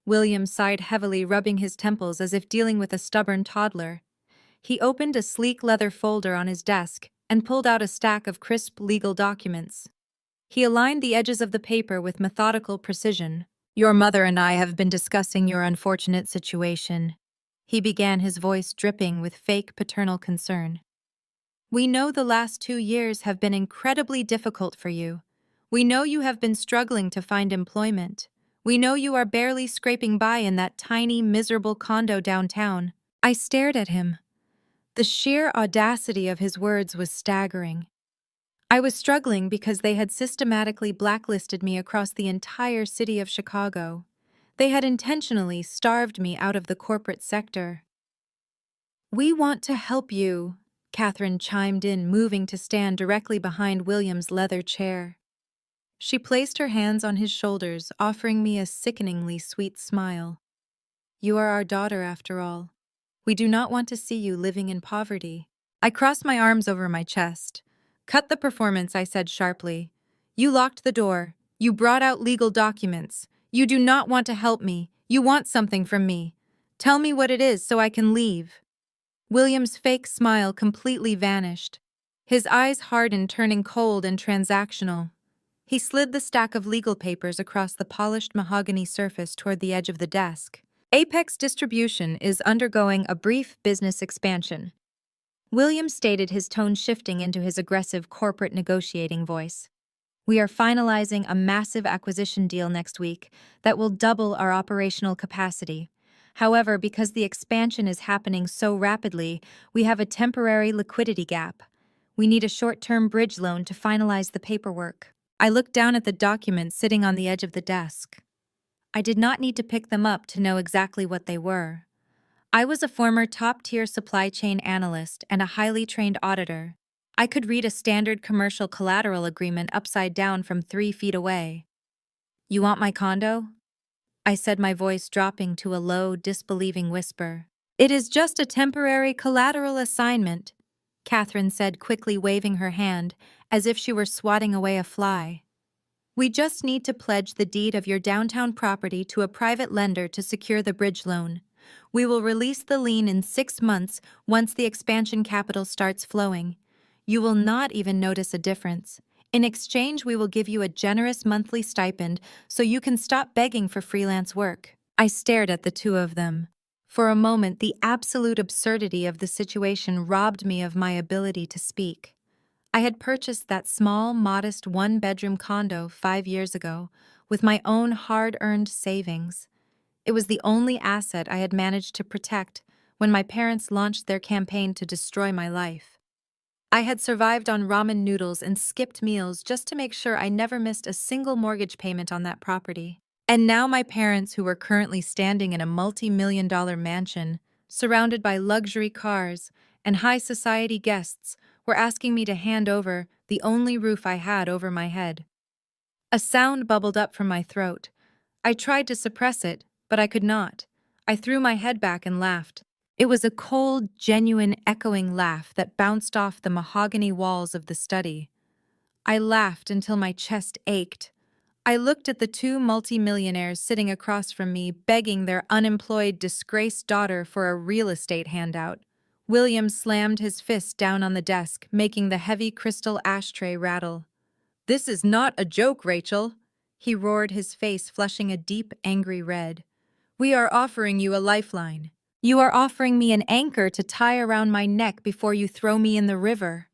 William sighed heavily, rubbing his temples as if dealing with a stubborn toddler. He opened a sleek leather folder on his desk and pulled out a stack of crisp legal documents. He aligned the edges of the paper with methodical precision. "Your mother and I have been discussing your unfortunate situation." He began, his voice dripping with fake paternal concern. "We know the last 2 years have been incredibly difficult for you. We know you have been struggling to find employment. We know you are barely scraping by in that tiny, miserable condo downtown." I stared at him. The sheer audacity of his words was staggering. I was struggling because they had systematically blacklisted me across the entire city of Chicago. They had intentionally starved me out of the corporate sector. "We want to help you," Catherine chimed in, moving to stand directly behind William's leather chair. She placed her hands on his shoulders, offering me a sickeningly sweet smile. "You are our daughter, after all. We do not want to see you living in poverty." I crossed my arms over my chest. "Cut the performance," I said sharply. "You locked the door. You brought out legal documents. You do not want to help me. You want something from me. Tell me what it is so I can leave." William's fake smile completely vanished. His eyes hardened, turning cold and transactional. He slid the stack of legal papers across the polished mahogany surface toward the edge of the desk. "Apex Distribution is undergoing a brief business expansion. William stated, his tone shifting into his aggressive corporate negotiating voice. We are finalizing a massive acquisition deal next week that will double our operational capacity. However, because the expansion is happening so rapidly, we have a temporary liquidity gap. We need a short-term bridge loan to finalize the paperwork. I looked down at the documents sitting on the edge of the desk. I did not need to pick them up to know exactly what they were. I was a former top-tier supply chain analyst and a highly trained auditor. I could read a standard commercial collateral agreement upside down from 3 feet away. You want my condo? I said, my voice dropping to a low, disbelieving whisper. It is just a temporary collateral assignment, Catherine said, quickly waving her hand as if she were swatting away a fly. We just need to pledge the deed of your downtown property to a private lender to secure the bridge loan. We will release the lien in 6 months once the expansion capital starts flowing. You will not even notice a difference. In exchange, we will give you a generous monthly stipend so you can stop begging for freelance work. I stared at the two of them. For a moment, the absolute absurdity of the situation robbed me of my ability to speak. I had purchased that small, modest one-bedroom condo 5 years ago with my own hard-earned savings. It was the only asset I had managed to protect when my parents launched their campaign to destroy my life. I had survived on ramen noodles and skipped meals just to make sure I never missed a single mortgage payment on that property. And now my parents, who were currently standing in a multi-million-dollar mansion, surrounded by luxury cars and high society guests, were asking me to hand over the only roof I had over my head. A sound bubbled up from my throat. I tried to suppress it, but I could not. I threw my head back and laughed. It was a cold, genuine, echoing laugh that bounced off the mahogany walls of the study. I laughed until my chest ached. I looked at the two multimillionaires sitting across from me, begging their unemployed, disgraced daughter for a real estate handout. William slammed his fist down on the desk, making the heavy crystal ashtray rattle. "This is not a joke, Rachel," he roared, his face flushing a deep, angry red. "We are offering you a lifeline. You are offering me an anchor to tie around my neck before you throw me in the river."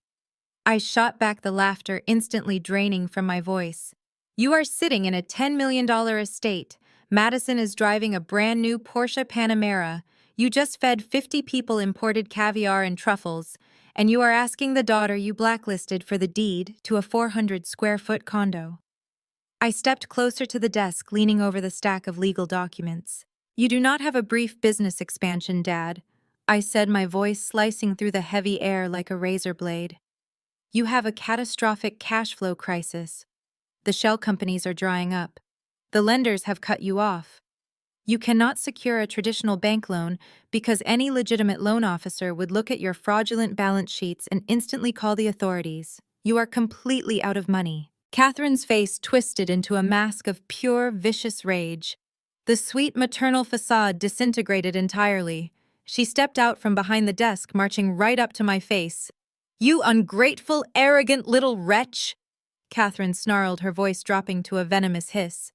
I shot back, the laughter instantly draining from my voice. "You are sitting in a $10 million estate. Madison is driving a brand new Porsche Panamera. You just fed 50 people imported caviar and truffles, and you are asking the daughter you blacklisted for the deed to a 400-square-foot condo." I stepped closer to the desk, leaning over the stack of legal documents. "You do not have a brief business expansion, Dad," I said, my voice slicing through the heavy air like a razor blade. "You have a catastrophic cash flow crisis. The shell companies are drying up. The lenders have cut you off. You cannot secure a traditional bank loan because any legitimate loan officer would look at your fraudulent balance sheets and instantly call the authorities. You are completely out of money." Catherine's face twisted into a mask of pure, vicious rage. The sweet maternal facade disintegrated entirely. She stepped out from behind the desk, marching right up to my face. "You ungrateful, arrogant little wretch!" Catherine snarled, her voice dropping to a venomous hiss.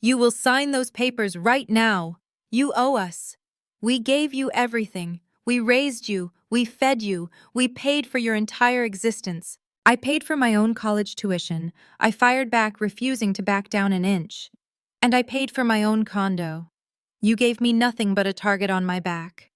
"You will sign those papers right now. You owe us. We gave you everything. We raised you. We fed you. We paid for your entire existence. I paid for my own college tuition. I fired back, refusing to back down an inch. And I paid for my own condo. You gave me nothing but a target on my back."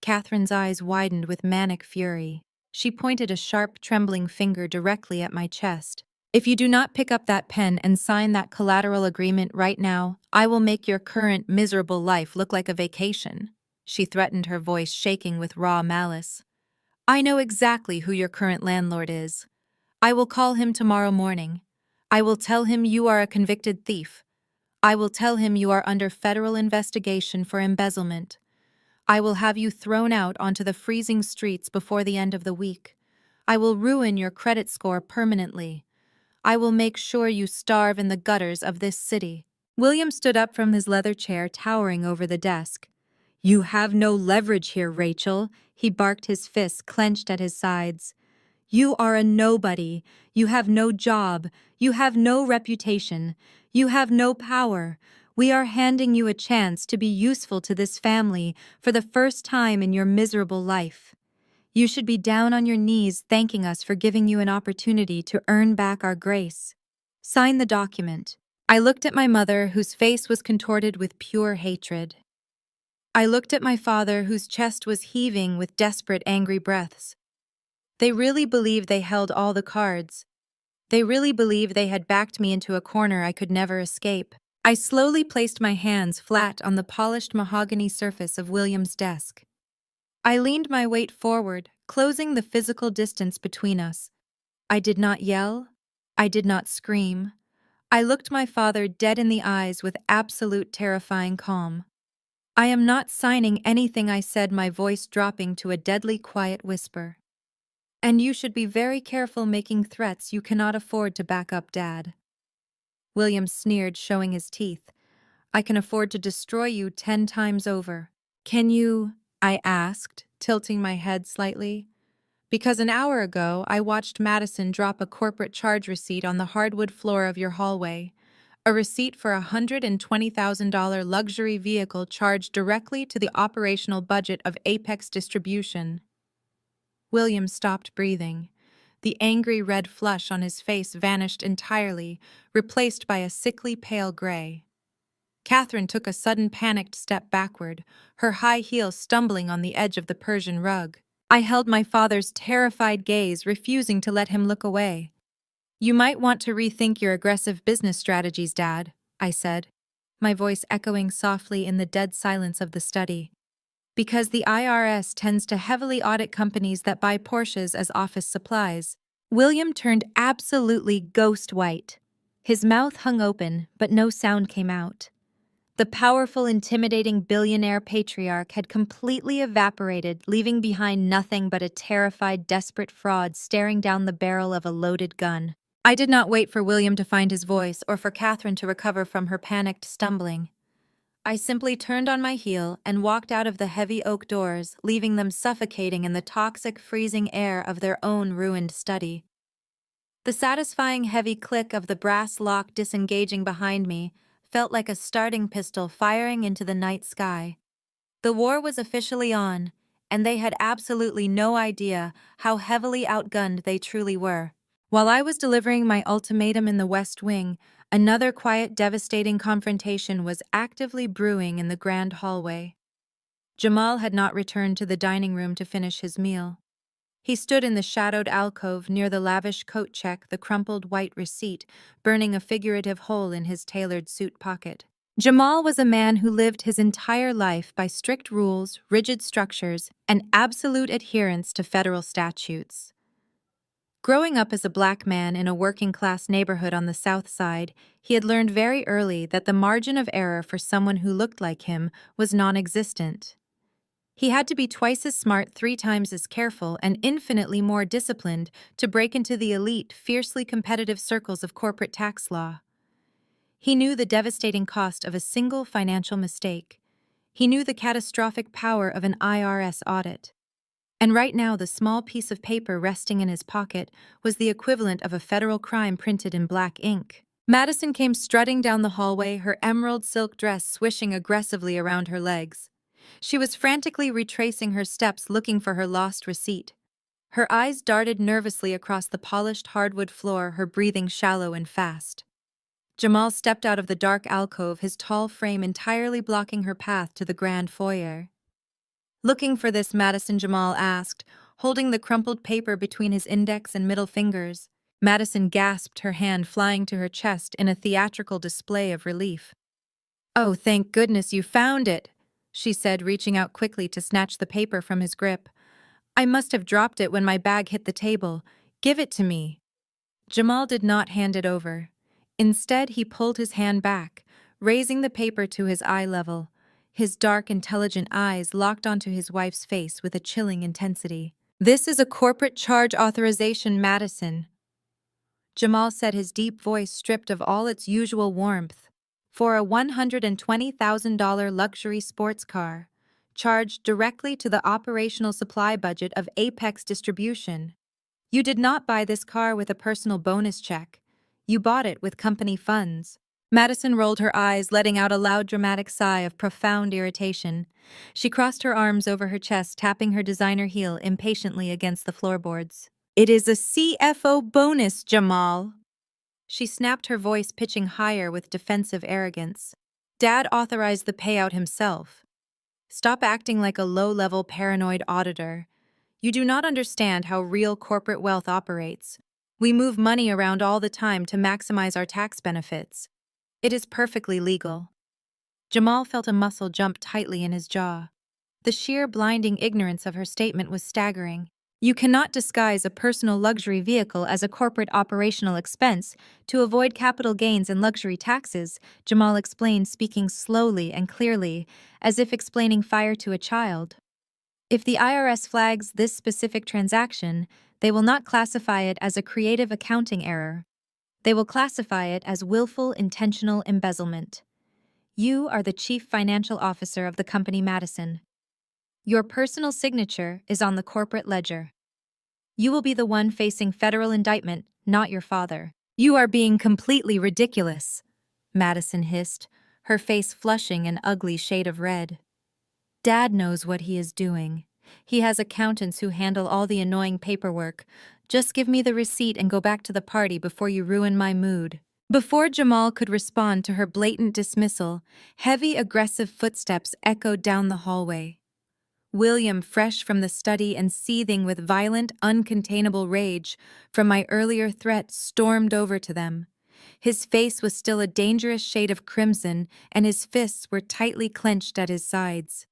Catherine's eyes widened with manic fury. She pointed a sharp, trembling finger directly at my chest. "If you do not pick up that pen and sign that collateral agreement right now, I will make your current miserable life look like a vacation," she threatened, her voice shaking with raw malice. "I know exactly who your current landlord is. I will call him tomorrow morning. I will tell him you are a convicted thief. I will tell him you are under federal investigation for embezzlement. I will have you thrown out onto the freezing streets before the end of the week. I will ruin your credit score permanently. I will make sure you starve in the gutters of this city." William stood up from his leather chair, towering over the desk. "You have no leverage here, Rachel," he barked, his fists clenched at his sides. "You are a nobody. You have no job. You have no reputation. You have no power. We are handing you a chance to be useful to this family for the first time in your miserable life. You should be down on your knees thanking us for giving you an opportunity to earn back our grace. Sign the document. I looked at my mother, whose face was contorted with pure hatred. I looked at my father, whose chest was heaving with desperate, angry breaths. They really believed they held all the cards. They really believed they had backed me into a corner I could never escape. I slowly placed my hands flat on the polished mahogany surface of William's desk. I leaned my weight forward, closing the physical distance between us. I did not yell. I did not scream. I looked my father dead in the eyes with absolute terrifying calm. I am not signing anything, I said, my voice dropping to a deadly quiet whisper. And you should be very careful making threats you cannot afford to back up, Dad. William sneered, showing his teeth. I can afford to destroy you 10 times over. Can you? I asked, tilting my head slightly. Because an hour ago, I watched Madison drop a corporate charge receipt on the hardwood floor of your hallway. A receipt for a $120,000 luxury vehicle charged directly to the operational budget of Apex Distribution. William stopped breathing. The angry red flush on his face vanished entirely, replaced by a sickly pale gray. Catherine took a sudden panicked step backward, her high heel stumbling on the edge of the Persian rug. I held my father's terrified gaze, refusing to let him look away. You might want to rethink your aggressive business strategies, Dad, I said, my voice echoing softly in the dead silence of the study. Because the IRS tends to heavily audit companies that buy Porsches as office supplies. William turned absolutely ghost white. His mouth hung open, but no sound came out. The powerful, intimidating billionaire patriarch had completely evaporated, leaving behind nothing but a terrified, desperate fraud staring down the barrel of a loaded gun. I did not wait for William to find his voice or for Catherine to recover from her panicked stumbling. I simply turned on my heel and walked out of the heavy oak doors, leaving them suffocating in the toxic, freezing air of their own ruined study. The satisfying heavy click of the brass lock disengaging behind me felt like a starting pistol firing into the night sky. The war was officially on, and they had absolutely no idea how heavily outgunned they truly were. While I was delivering my ultimatum in the West Wing, another quiet, devastating confrontation was actively brewing in the grand hallway. Jamal had not returned to the dining room to finish his meal. He stood in the shadowed alcove near the lavish coat check, the crumpled white receipt, burning a figurative hole in his tailored suit pocket. Jamal was a man who lived his entire life by strict rules, rigid structures, and absolute adherence to federal statutes. Growing up as a black man in a working-class neighborhood on the South Side, he had learned very early that the margin of error for someone who looked like him was non-existent. He had to be twice as smart, 3 times as careful, and infinitely more disciplined to break into the elite, fiercely competitive circles of corporate tax law. He knew the devastating cost of a single financial mistake. He knew the catastrophic power of an IRS audit. And right now, the small piece of paper resting in his pocket was the equivalent of a federal crime printed in black ink. Madison came strutting down the hallway, her emerald silk dress swishing aggressively around her legs. She was frantically retracing her steps, looking for her lost receipt. Her eyes darted nervously across the polished hardwood floor, her breathing shallow and fast. Jamal stepped out of the dark alcove, his tall frame entirely blocking her path to the grand foyer. Looking for this, Madison, Jamal asked, holding the crumpled paper between his index and middle fingers. Madison gasped, her hand flying to her chest in a theatrical display of relief. "Oh, thank goodness you found it," she said, reaching out quickly to snatch the paper from his grip. "I must have dropped it when my bag hit the table. Give it to me." Jamal did not hand it over. Instead, he pulled his hand back, raising the paper to his eye level. His dark, intelligent eyes locked onto his wife's face with a chilling intensity. "This is a corporate charge authorization, Madison," Jamal said, his deep voice stripped of all its usual warmth. "For a $120,000 luxury sports car, charged directly to the operational supply budget of Apex Distribution. You did not buy this car with a personal bonus check. You bought it with company funds." Madison rolled her eyes, letting out a loud, dramatic sigh of profound irritation. She crossed her arms over her chest, tapping her designer heel impatiently against the floorboards. "It is a CFO bonus, Jamal." She snapped, her voice pitching higher with defensive arrogance. "Dad authorized the payout himself. Stop acting like a low-level paranoid auditor. You do not understand how real corporate wealth operates. We move money around all the time to maximize our tax benefits. It is perfectly legal." Jamal felt a muscle jump tightly in his jaw. The sheer blinding ignorance of her statement was staggering. "You cannot disguise a personal luxury vehicle as a corporate operational expense to avoid capital gains and luxury taxes," Jamal explained, speaking slowly and clearly, as if explaining fire to a child. "If the IRS flags this specific transaction, they will not classify it as a creative accounting error. They will classify it as willful, intentional embezzlement. You are the chief financial officer of the company Madison. Your personal signature is on the corporate ledger. You will be the one facing federal indictment, not your father." "You are being completely ridiculous," Madison hissed, her face flushing an ugly shade of red. "Dad knows what he is doing. He has accountants who handle all the annoying paperwork. Just give me the receipt and go back to the party before you ruin my mood." Before Jamal could respond to her blatant dismissal, heavy, aggressive footsteps echoed down the hallway. William, fresh from the study and seething with violent, uncontainable rage from my earlier threat, stormed over to them. His face was still a dangerous shade of crimson, and his fists were tightly clenched at his sides.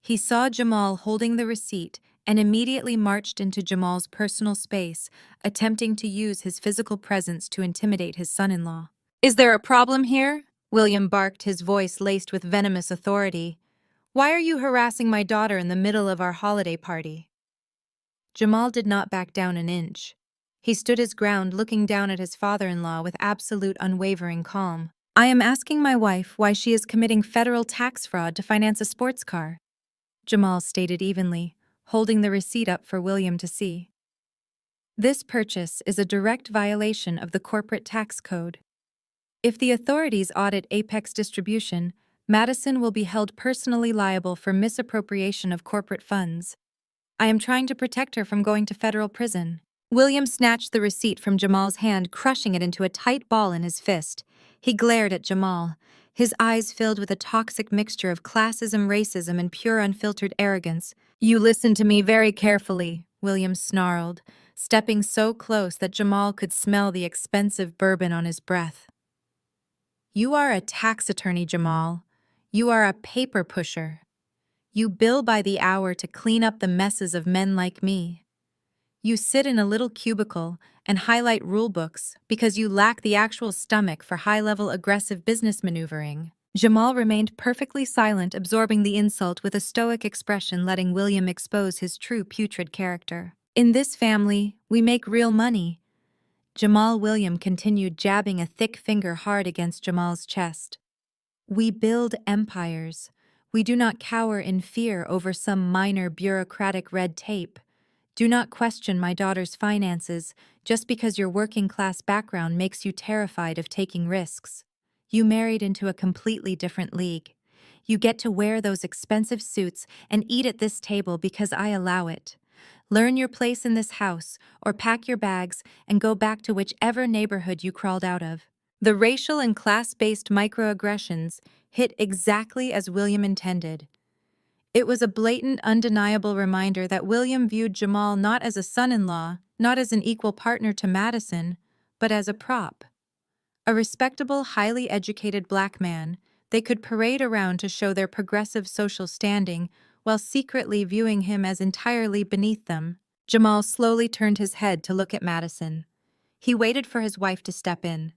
He saw Jamal holding the receipt and immediately marched into Jamal's personal space, attempting to use his physical presence to intimidate his son-in-law. "Is there a problem here?" William barked, his voice laced with venomous authority. "Why are you harassing my daughter in the middle of our holiday party?" Jamal did not back down an inch. He stood his ground, looking down at his father-in-law with absolute unwavering calm. "I am asking my wife why she is committing federal tax fraud to finance a sports car," Jamal stated evenly, holding the receipt up for William to see. "This purchase is a direct violation of the corporate tax code. If the authorities audit Apex Distribution, Madison will be held personally liable for misappropriation of corporate funds. I am trying to protect her from going to federal prison." William snatched the receipt from Jamal's hand, crushing it into a tight ball in his fist. He glared at Jamal, his eyes filled with a toxic mixture of classism, racism, and pure unfiltered arrogance. "You listen to me very carefully," William snarled, stepping so close that Jamal could smell the expensive bourbon on his breath. "You are a tax attorney, Jamal. You are a paper pusher. You bill by the hour to clean up the messes of men like me. You sit in a little cubicle and highlight rulebooks because you lack the actual stomach for high-level aggressive business maneuvering." Jamal remained perfectly silent, absorbing the insult with a stoic expression, letting William expose his true putrid character. "In this family, we make real money." Jamal William continued, jabbing a thick finger hard against Jamal's chest. "We build empires. We do not cower in fear over some minor bureaucratic red tape. Do not question my daughter's finances just because your working-class background makes you terrified of taking risks. You married into a completely different league. You get to wear those expensive suits and eat at this table because I allow it. Learn your place in this house, or pack your bags and go back to whichever neighborhood you crawled out of." The racial and class-based microaggressions hit exactly as William intended. It was a blatant, undeniable reminder that William viewed Jamal not as a son-in-law, not as an equal partner to Madison, but as a prop. A respectable, highly educated black man they could parade around to show their progressive social standing while secretly viewing him as entirely beneath them. Jamal slowly turned his head to look at Madison. He waited for his wife to step in.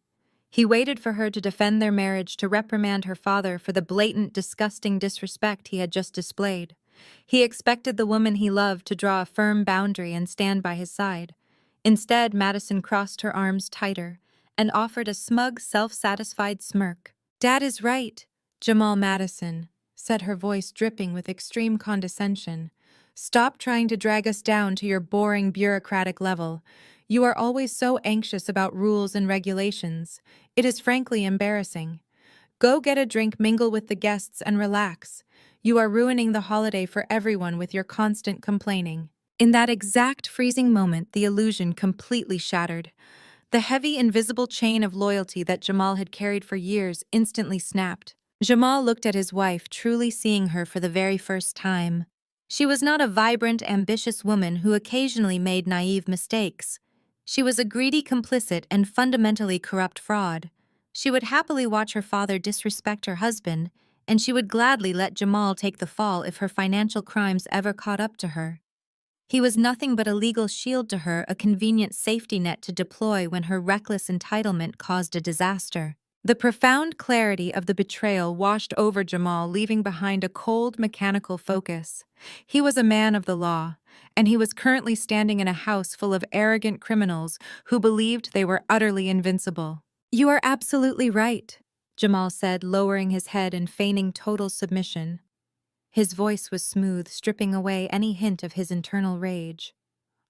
He waited for her to defend their marriage, to reprimand her father for the blatant, disgusting disrespect he had just displayed. He expected the woman he loved to draw a firm boundary and stand by his side. Instead, Madison crossed her arms tighter and offered a smug, self-satisfied smirk. "Dad is right, Jamal Madison," said her voice dripping with extreme condescension. "Stop trying to drag us down to your boring bureaucratic level. You are always so anxious about rules and regulations. It is frankly embarrassing. Go get a drink, mingle with the guests, and relax. You are ruining the holiday for everyone with your constant complaining. In that exact freezing moment, the illusion completely shattered. The heavy, invisible chain of loyalty that Jamal had carried for years instantly snapped. Jamal looked at his wife, truly seeing her for the very first time. She was not a vibrant, ambitious woman who occasionally made naive mistakes. She was a greedy complicit and fundamentally corrupt fraud. She would happily watch her father disrespect her husband, and she would gladly let Jamal take the fall if her financial crimes ever caught up to her. He was nothing but a legal shield to her, a convenient safety net to deploy when her reckless entitlement caused a disaster. The profound clarity of the betrayal washed over Jamal, leaving behind a cold, mechanical focus. He was a man of the law, and he was currently standing in a house full of arrogant criminals who believed they were utterly invincible. "You are absolutely right," Jamal said, lowering his head and feigning total submission. His voice was smooth, stripping away any hint of his internal rage.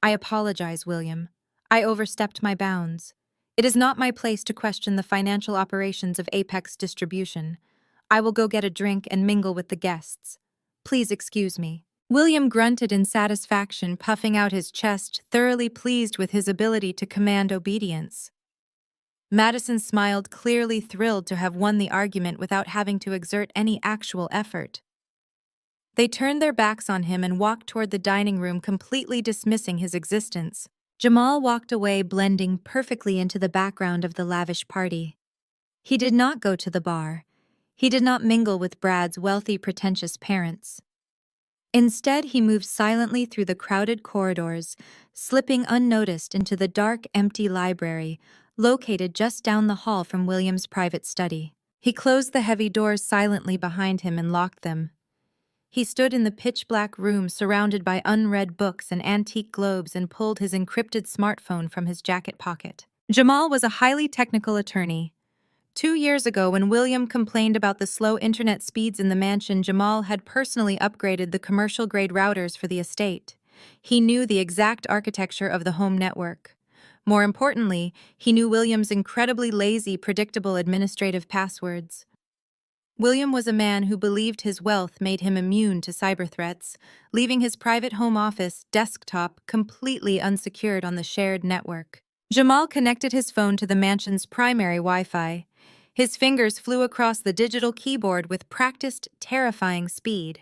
"I apologize, William. I overstepped my bounds. It is not my place to question the financial operations of Apex Distribution. I will go get a drink and mingle with the guests. Please excuse me." William grunted in satisfaction, puffing out his chest, thoroughly pleased with his ability to command obedience. Madison smiled, clearly thrilled to have won the argument without having to exert any actual effort. They turned their backs on him and walked toward the dining room, completely dismissing his existence. Jamal walked away, blending perfectly into the background of the lavish party. He did not go to the bar. He did not mingle with Brad's wealthy, pretentious parents. Instead, he moved silently through the crowded corridors, slipping unnoticed into the dark, empty library, located just down the hall from William's private study. He closed the heavy doors silently behind him and locked them. He stood in the pitch-black room surrounded by unread books and antique globes and pulled his encrypted smartphone from his jacket pocket. Jamal was a highly technical attorney. 2 years ago, when William complained about the slow internet speeds in the mansion, Jamal had personally upgraded the commercial-grade routers for the estate. He knew the exact architecture of the home network. More importantly, he knew William's incredibly lazy, predictable administrative passwords. William was a man who believed his wealth made him immune to cyber threats, leaving his private home office desktop completely unsecured on the shared network. Jamal connected his phone to the mansion's primary Wi-Fi. His fingers flew across the digital keyboard with practiced, terrifying speed.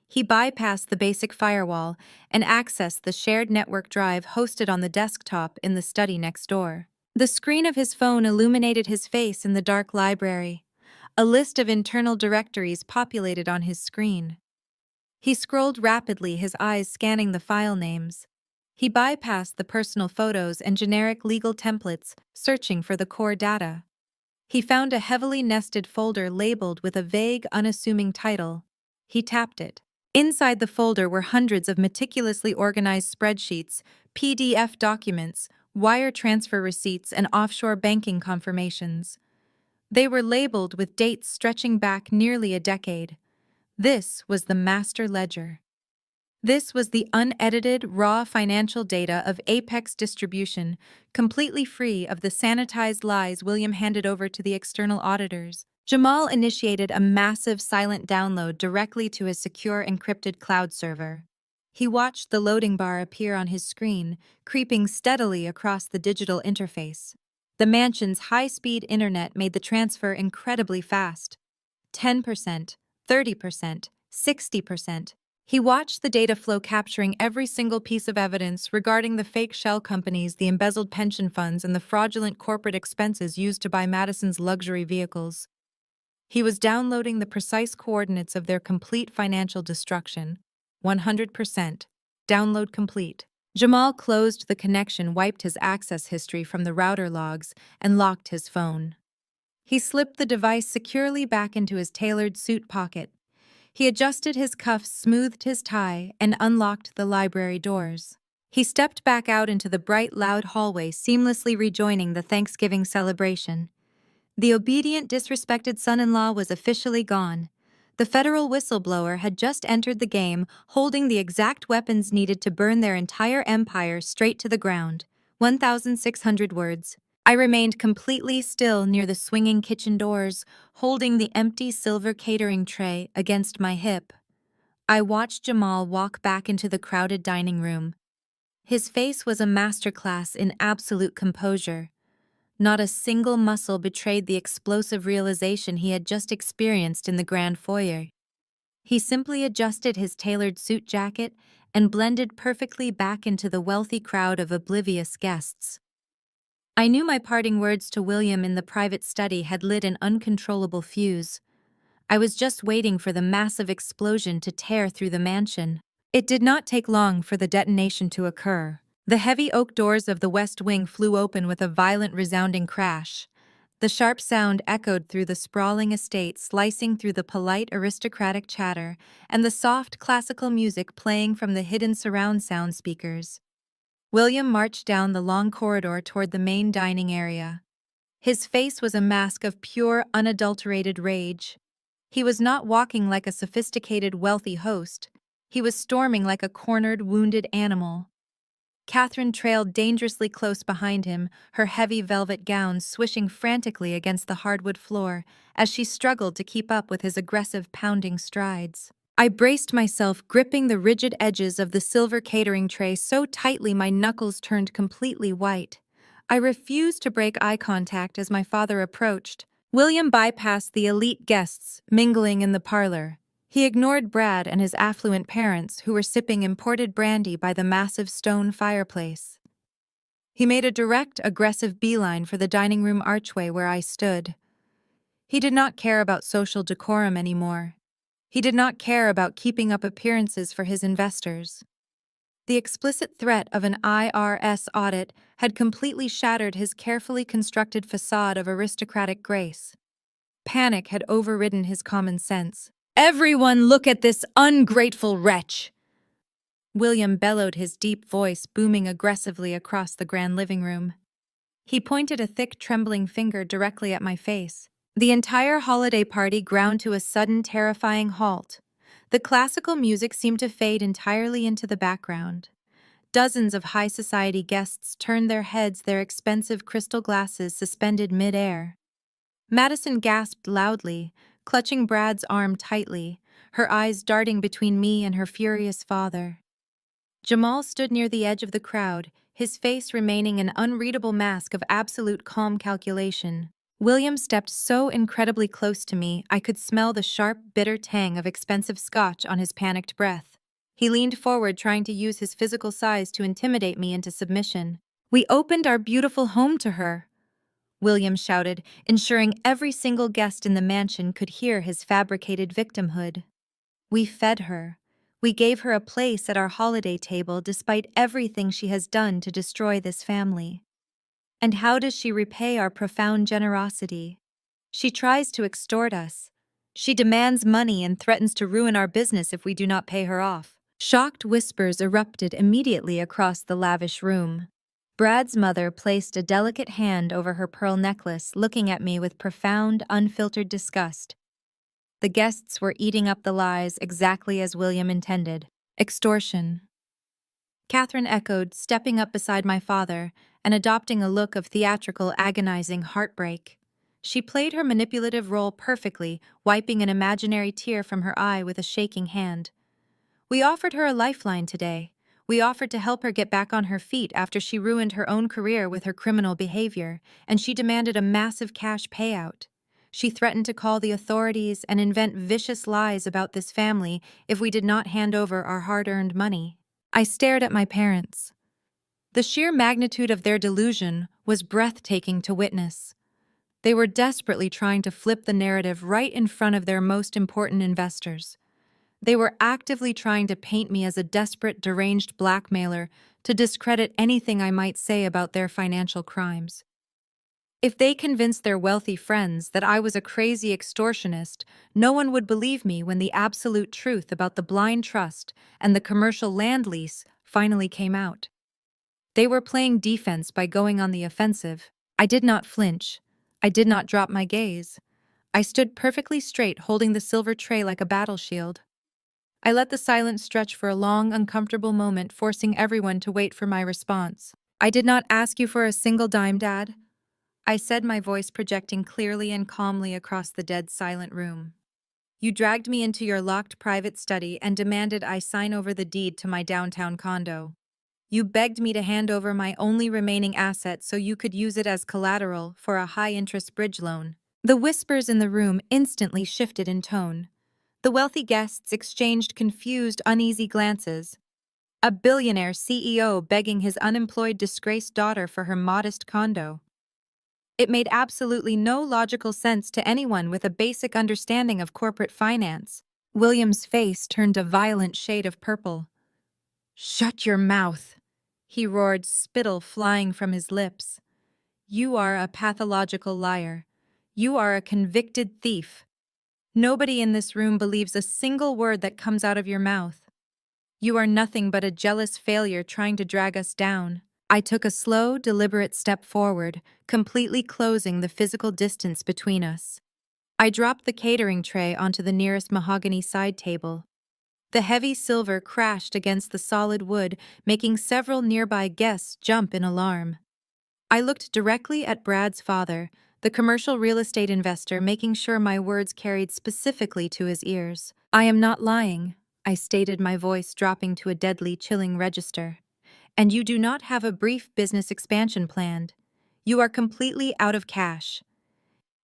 He bypassed the basic firewall and accessed the shared network drive hosted on the desktop in the study next door. The screen of his phone illuminated his face in the dark library. A list of internal directories populated on his screen. He scrolled rapidly, his eyes scanning the file names. He bypassed the personal photos and generic legal templates, searching for the core data. He found a heavily nested folder labeled with a vague, unassuming title. He tapped it. Inside the folder were hundreds of meticulously organized spreadsheets, PDF documents, wire transfer receipts, and offshore banking confirmations. They were labeled with dates stretching back nearly a decade. This was the master ledger. This was the unedited, raw financial data of Apex Distribution, completely free of the sanitized lies William handed over to the external auditors. Jamal initiated a massive silent download directly to his secure encrypted cloud server. He watched the loading bar appear on his screen, creeping steadily across the digital interface. The mansion's high-speed internet made the transfer incredibly fast. 10%, 30%, 60%. He watched the data flow, capturing every single piece of evidence regarding the fake shell companies, the embezzled pension funds, and the fraudulent corporate expenses used to buy Madison's luxury vehicles. He was downloading the precise coordinates of their complete financial destruction. 100%. Download complete. Jamal closed the connection, wiped his access history from the router logs, and locked his phone. He slipped the device securely back into his tailored suit pocket. He adjusted his cuffs, smoothed his tie, and unlocked the library doors. He stepped back out into the bright, loud hallway, seamlessly rejoining the Thanksgiving celebration. The obedient, disrespected son-in-law was officially gone. The federal whistleblower had just entered the game, holding the exact weapons needed to burn their entire empire straight to the ground. 1,600 words. I remained completely still near the swinging kitchen doors, holding the empty silver catering tray against my hip. I watched Jamal walk back into the crowded dining room. His face was a masterclass in absolute composure. Not a single muscle betrayed the explosive realization he had just experienced in the grand foyer. He simply adjusted his tailored suit jacket and blended perfectly back into the wealthy crowd of oblivious guests. I knew my parting words to William in the private study had lit an uncontrollable fuse. I was just waiting for the massive explosion to tear through the mansion. It did not take long for the detonation to occur. The heavy oak doors of the west wing flew open with a violent, resounding crash. The sharp sound echoed through the sprawling estate, slicing through the polite, aristocratic chatter and the soft, classical music playing from the hidden surround sound speakers. William marched down the long corridor toward the main dining area. His face was a mask of pure, unadulterated rage. He was not walking like a sophisticated, wealthy host. He was storming like a cornered, wounded animal. Catherine trailed dangerously close behind him, her heavy velvet gown swishing frantically against the hardwood floor as she struggled to keep up with his aggressive, pounding strides. I braced myself, gripping the rigid edges of the silver catering tray so tightly my knuckles turned completely white. I refused to break eye contact as my father approached. William bypassed the elite guests, mingling in the parlor. He ignored Brad and his affluent parents, who were sipping imported brandy by the massive stone fireplace. He made a direct, aggressive beeline for the dining room archway where I stood. He did not care about social decorum anymore. He did not care about keeping up appearances for his investors. The explicit threat of an IRS audit had completely shattered his carefully constructed facade of aristocratic grace. Panic had overridden his common sense. "Everyone look at this ungrateful wretch!" William bellowed, his deep voice booming aggressively across the grand living room. He pointed a thick, trembling finger directly at my face. The entire holiday party ground to a sudden, terrifying halt. The classical music seemed to fade entirely into the background. Dozens of high society guests turned their heads, their expensive crystal glasses suspended mid-air. Madison gasped loudly, clutching Brad's arm tightly, her eyes darting between me and her furious father. Jamal stood near the edge of the crowd, his face remaining an unreadable mask of absolute calm calculation. William stepped so incredibly close to me I could smell the sharp, bitter tang of expensive scotch on his panicked breath. He leaned forward, trying to use his physical size to intimidate me into submission. "We opened our beautiful home to her," William shouted, ensuring every single guest in the mansion could hear his fabricated victimhood. "We fed her. We gave her a place at our holiday table despite everything she has done to destroy this family. And how does she repay our profound generosity? She tries to extort us. She demands money and threatens to ruin our business if we do not pay her off." Shocked whispers erupted immediately across the lavish room. Brad's mother placed a delicate hand over her pearl necklace, looking at me with profound, unfiltered disgust. The guests were eating up the lies exactly as William intended. "Extortion," Catherine echoed, stepping up beside my father and adopting a look of theatrical, agonizing heartbreak. She played her manipulative role perfectly, wiping an imaginary tear from her eye with a shaking hand. "We offered her a lifeline today. We offered to help her get back on her feet after she ruined her own career with her criminal behavior, and she demanded a massive cash payout. She threatened to call the authorities and invent vicious lies about this family if we did not hand over our hard-earned money." I stared at my parents. The sheer magnitude of their delusion was breathtaking to witness. They were desperately trying to flip the narrative right in front of their most important investors. They were actively trying to paint me as a desperate, deranged blackmailer to discredit anything I might say about their financial crimes. If they convinced their wealthy friends that I was a crazy extortionist, no one would believe me when the absolute truth about the blind trust and the commercial land lease finally came out. They were playing defense by going on the offensive. I did not flinch. I did not drop my gaze. I stood perfectly straight, holding the silver tray like a battle shield. I let the silence stretch for a long, uncomfortable moment, forcing everyone to wait for my response. "I did not ask you for a single dime, Dad." I said, my voice projecting clearly and calmly across the dead silent room. You dragged me into your locked private study and demanded I sign over the deed to my downtown condo. You begged me to hand over my only remaining asset so you could use it as collateral for a high-interest bridge loan. The whispers in the room instantly shifted in tone. The wealthy guests exchanged confused, uneasy glances. A billionaire CEO begging his unemployed, disgraced daughter for her modest condo. It made absolutely no logical sense to anyone with a basic understanding of corporate finance. William's face turned a violent shade of purple. "Shut your mouth," he roared, spittle flying from his lips. "You are a pathological liar. You are a convicted thief. Nobody in this room believes a single word that comes out of your mouth. You are nothing but a jealous failure trying to drag us down." I took a slow, deliberate step forward, completely closing the physical distance between us. I dropped the catering tray onto the nearest mahogany side table. The heavy silver crashed against the solid wood, making several nearby guests jump in alarm. I looked directly at Brad's father, the commercial real estate investor, making sure my words carried specifically to his ears. "I am not lying," I stated, my voice dropping to a deadly, chilling register. "And you do not have a brief business expansion planned. You are completely out of cash.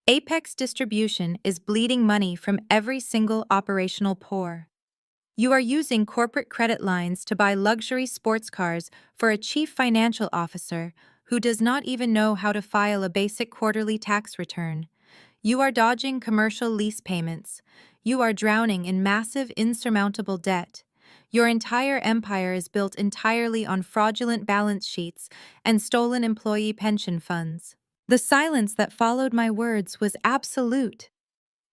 Apex Distribution is bleeding money from every single operational pore. You are using corporate credit lines to buy luxury sports cars for a chief financial officer who does not even know how to file a basic quarterly tax return. You are dodging commercial lease payments. You are drowning in massive, insurmountable debt. Your entire empire is built entirely on fraudulent balance sheets and stolen employee pension funds." The silence that followed my words was absolute.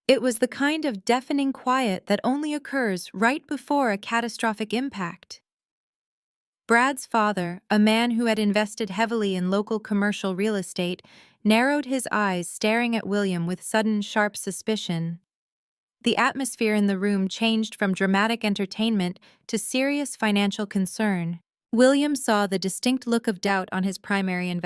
It was the kind of deafening quiet that only occurs right before a catastrophic impact. Brad's father, a man who had invested heavily in local commercial real estate, narrowed his eyes, staring at William with sudden, sharp suspicion. The atmosphere in the room changed from dramatic entertainment to serious financial concern. William saw the distinct look of doubt on his primary investor.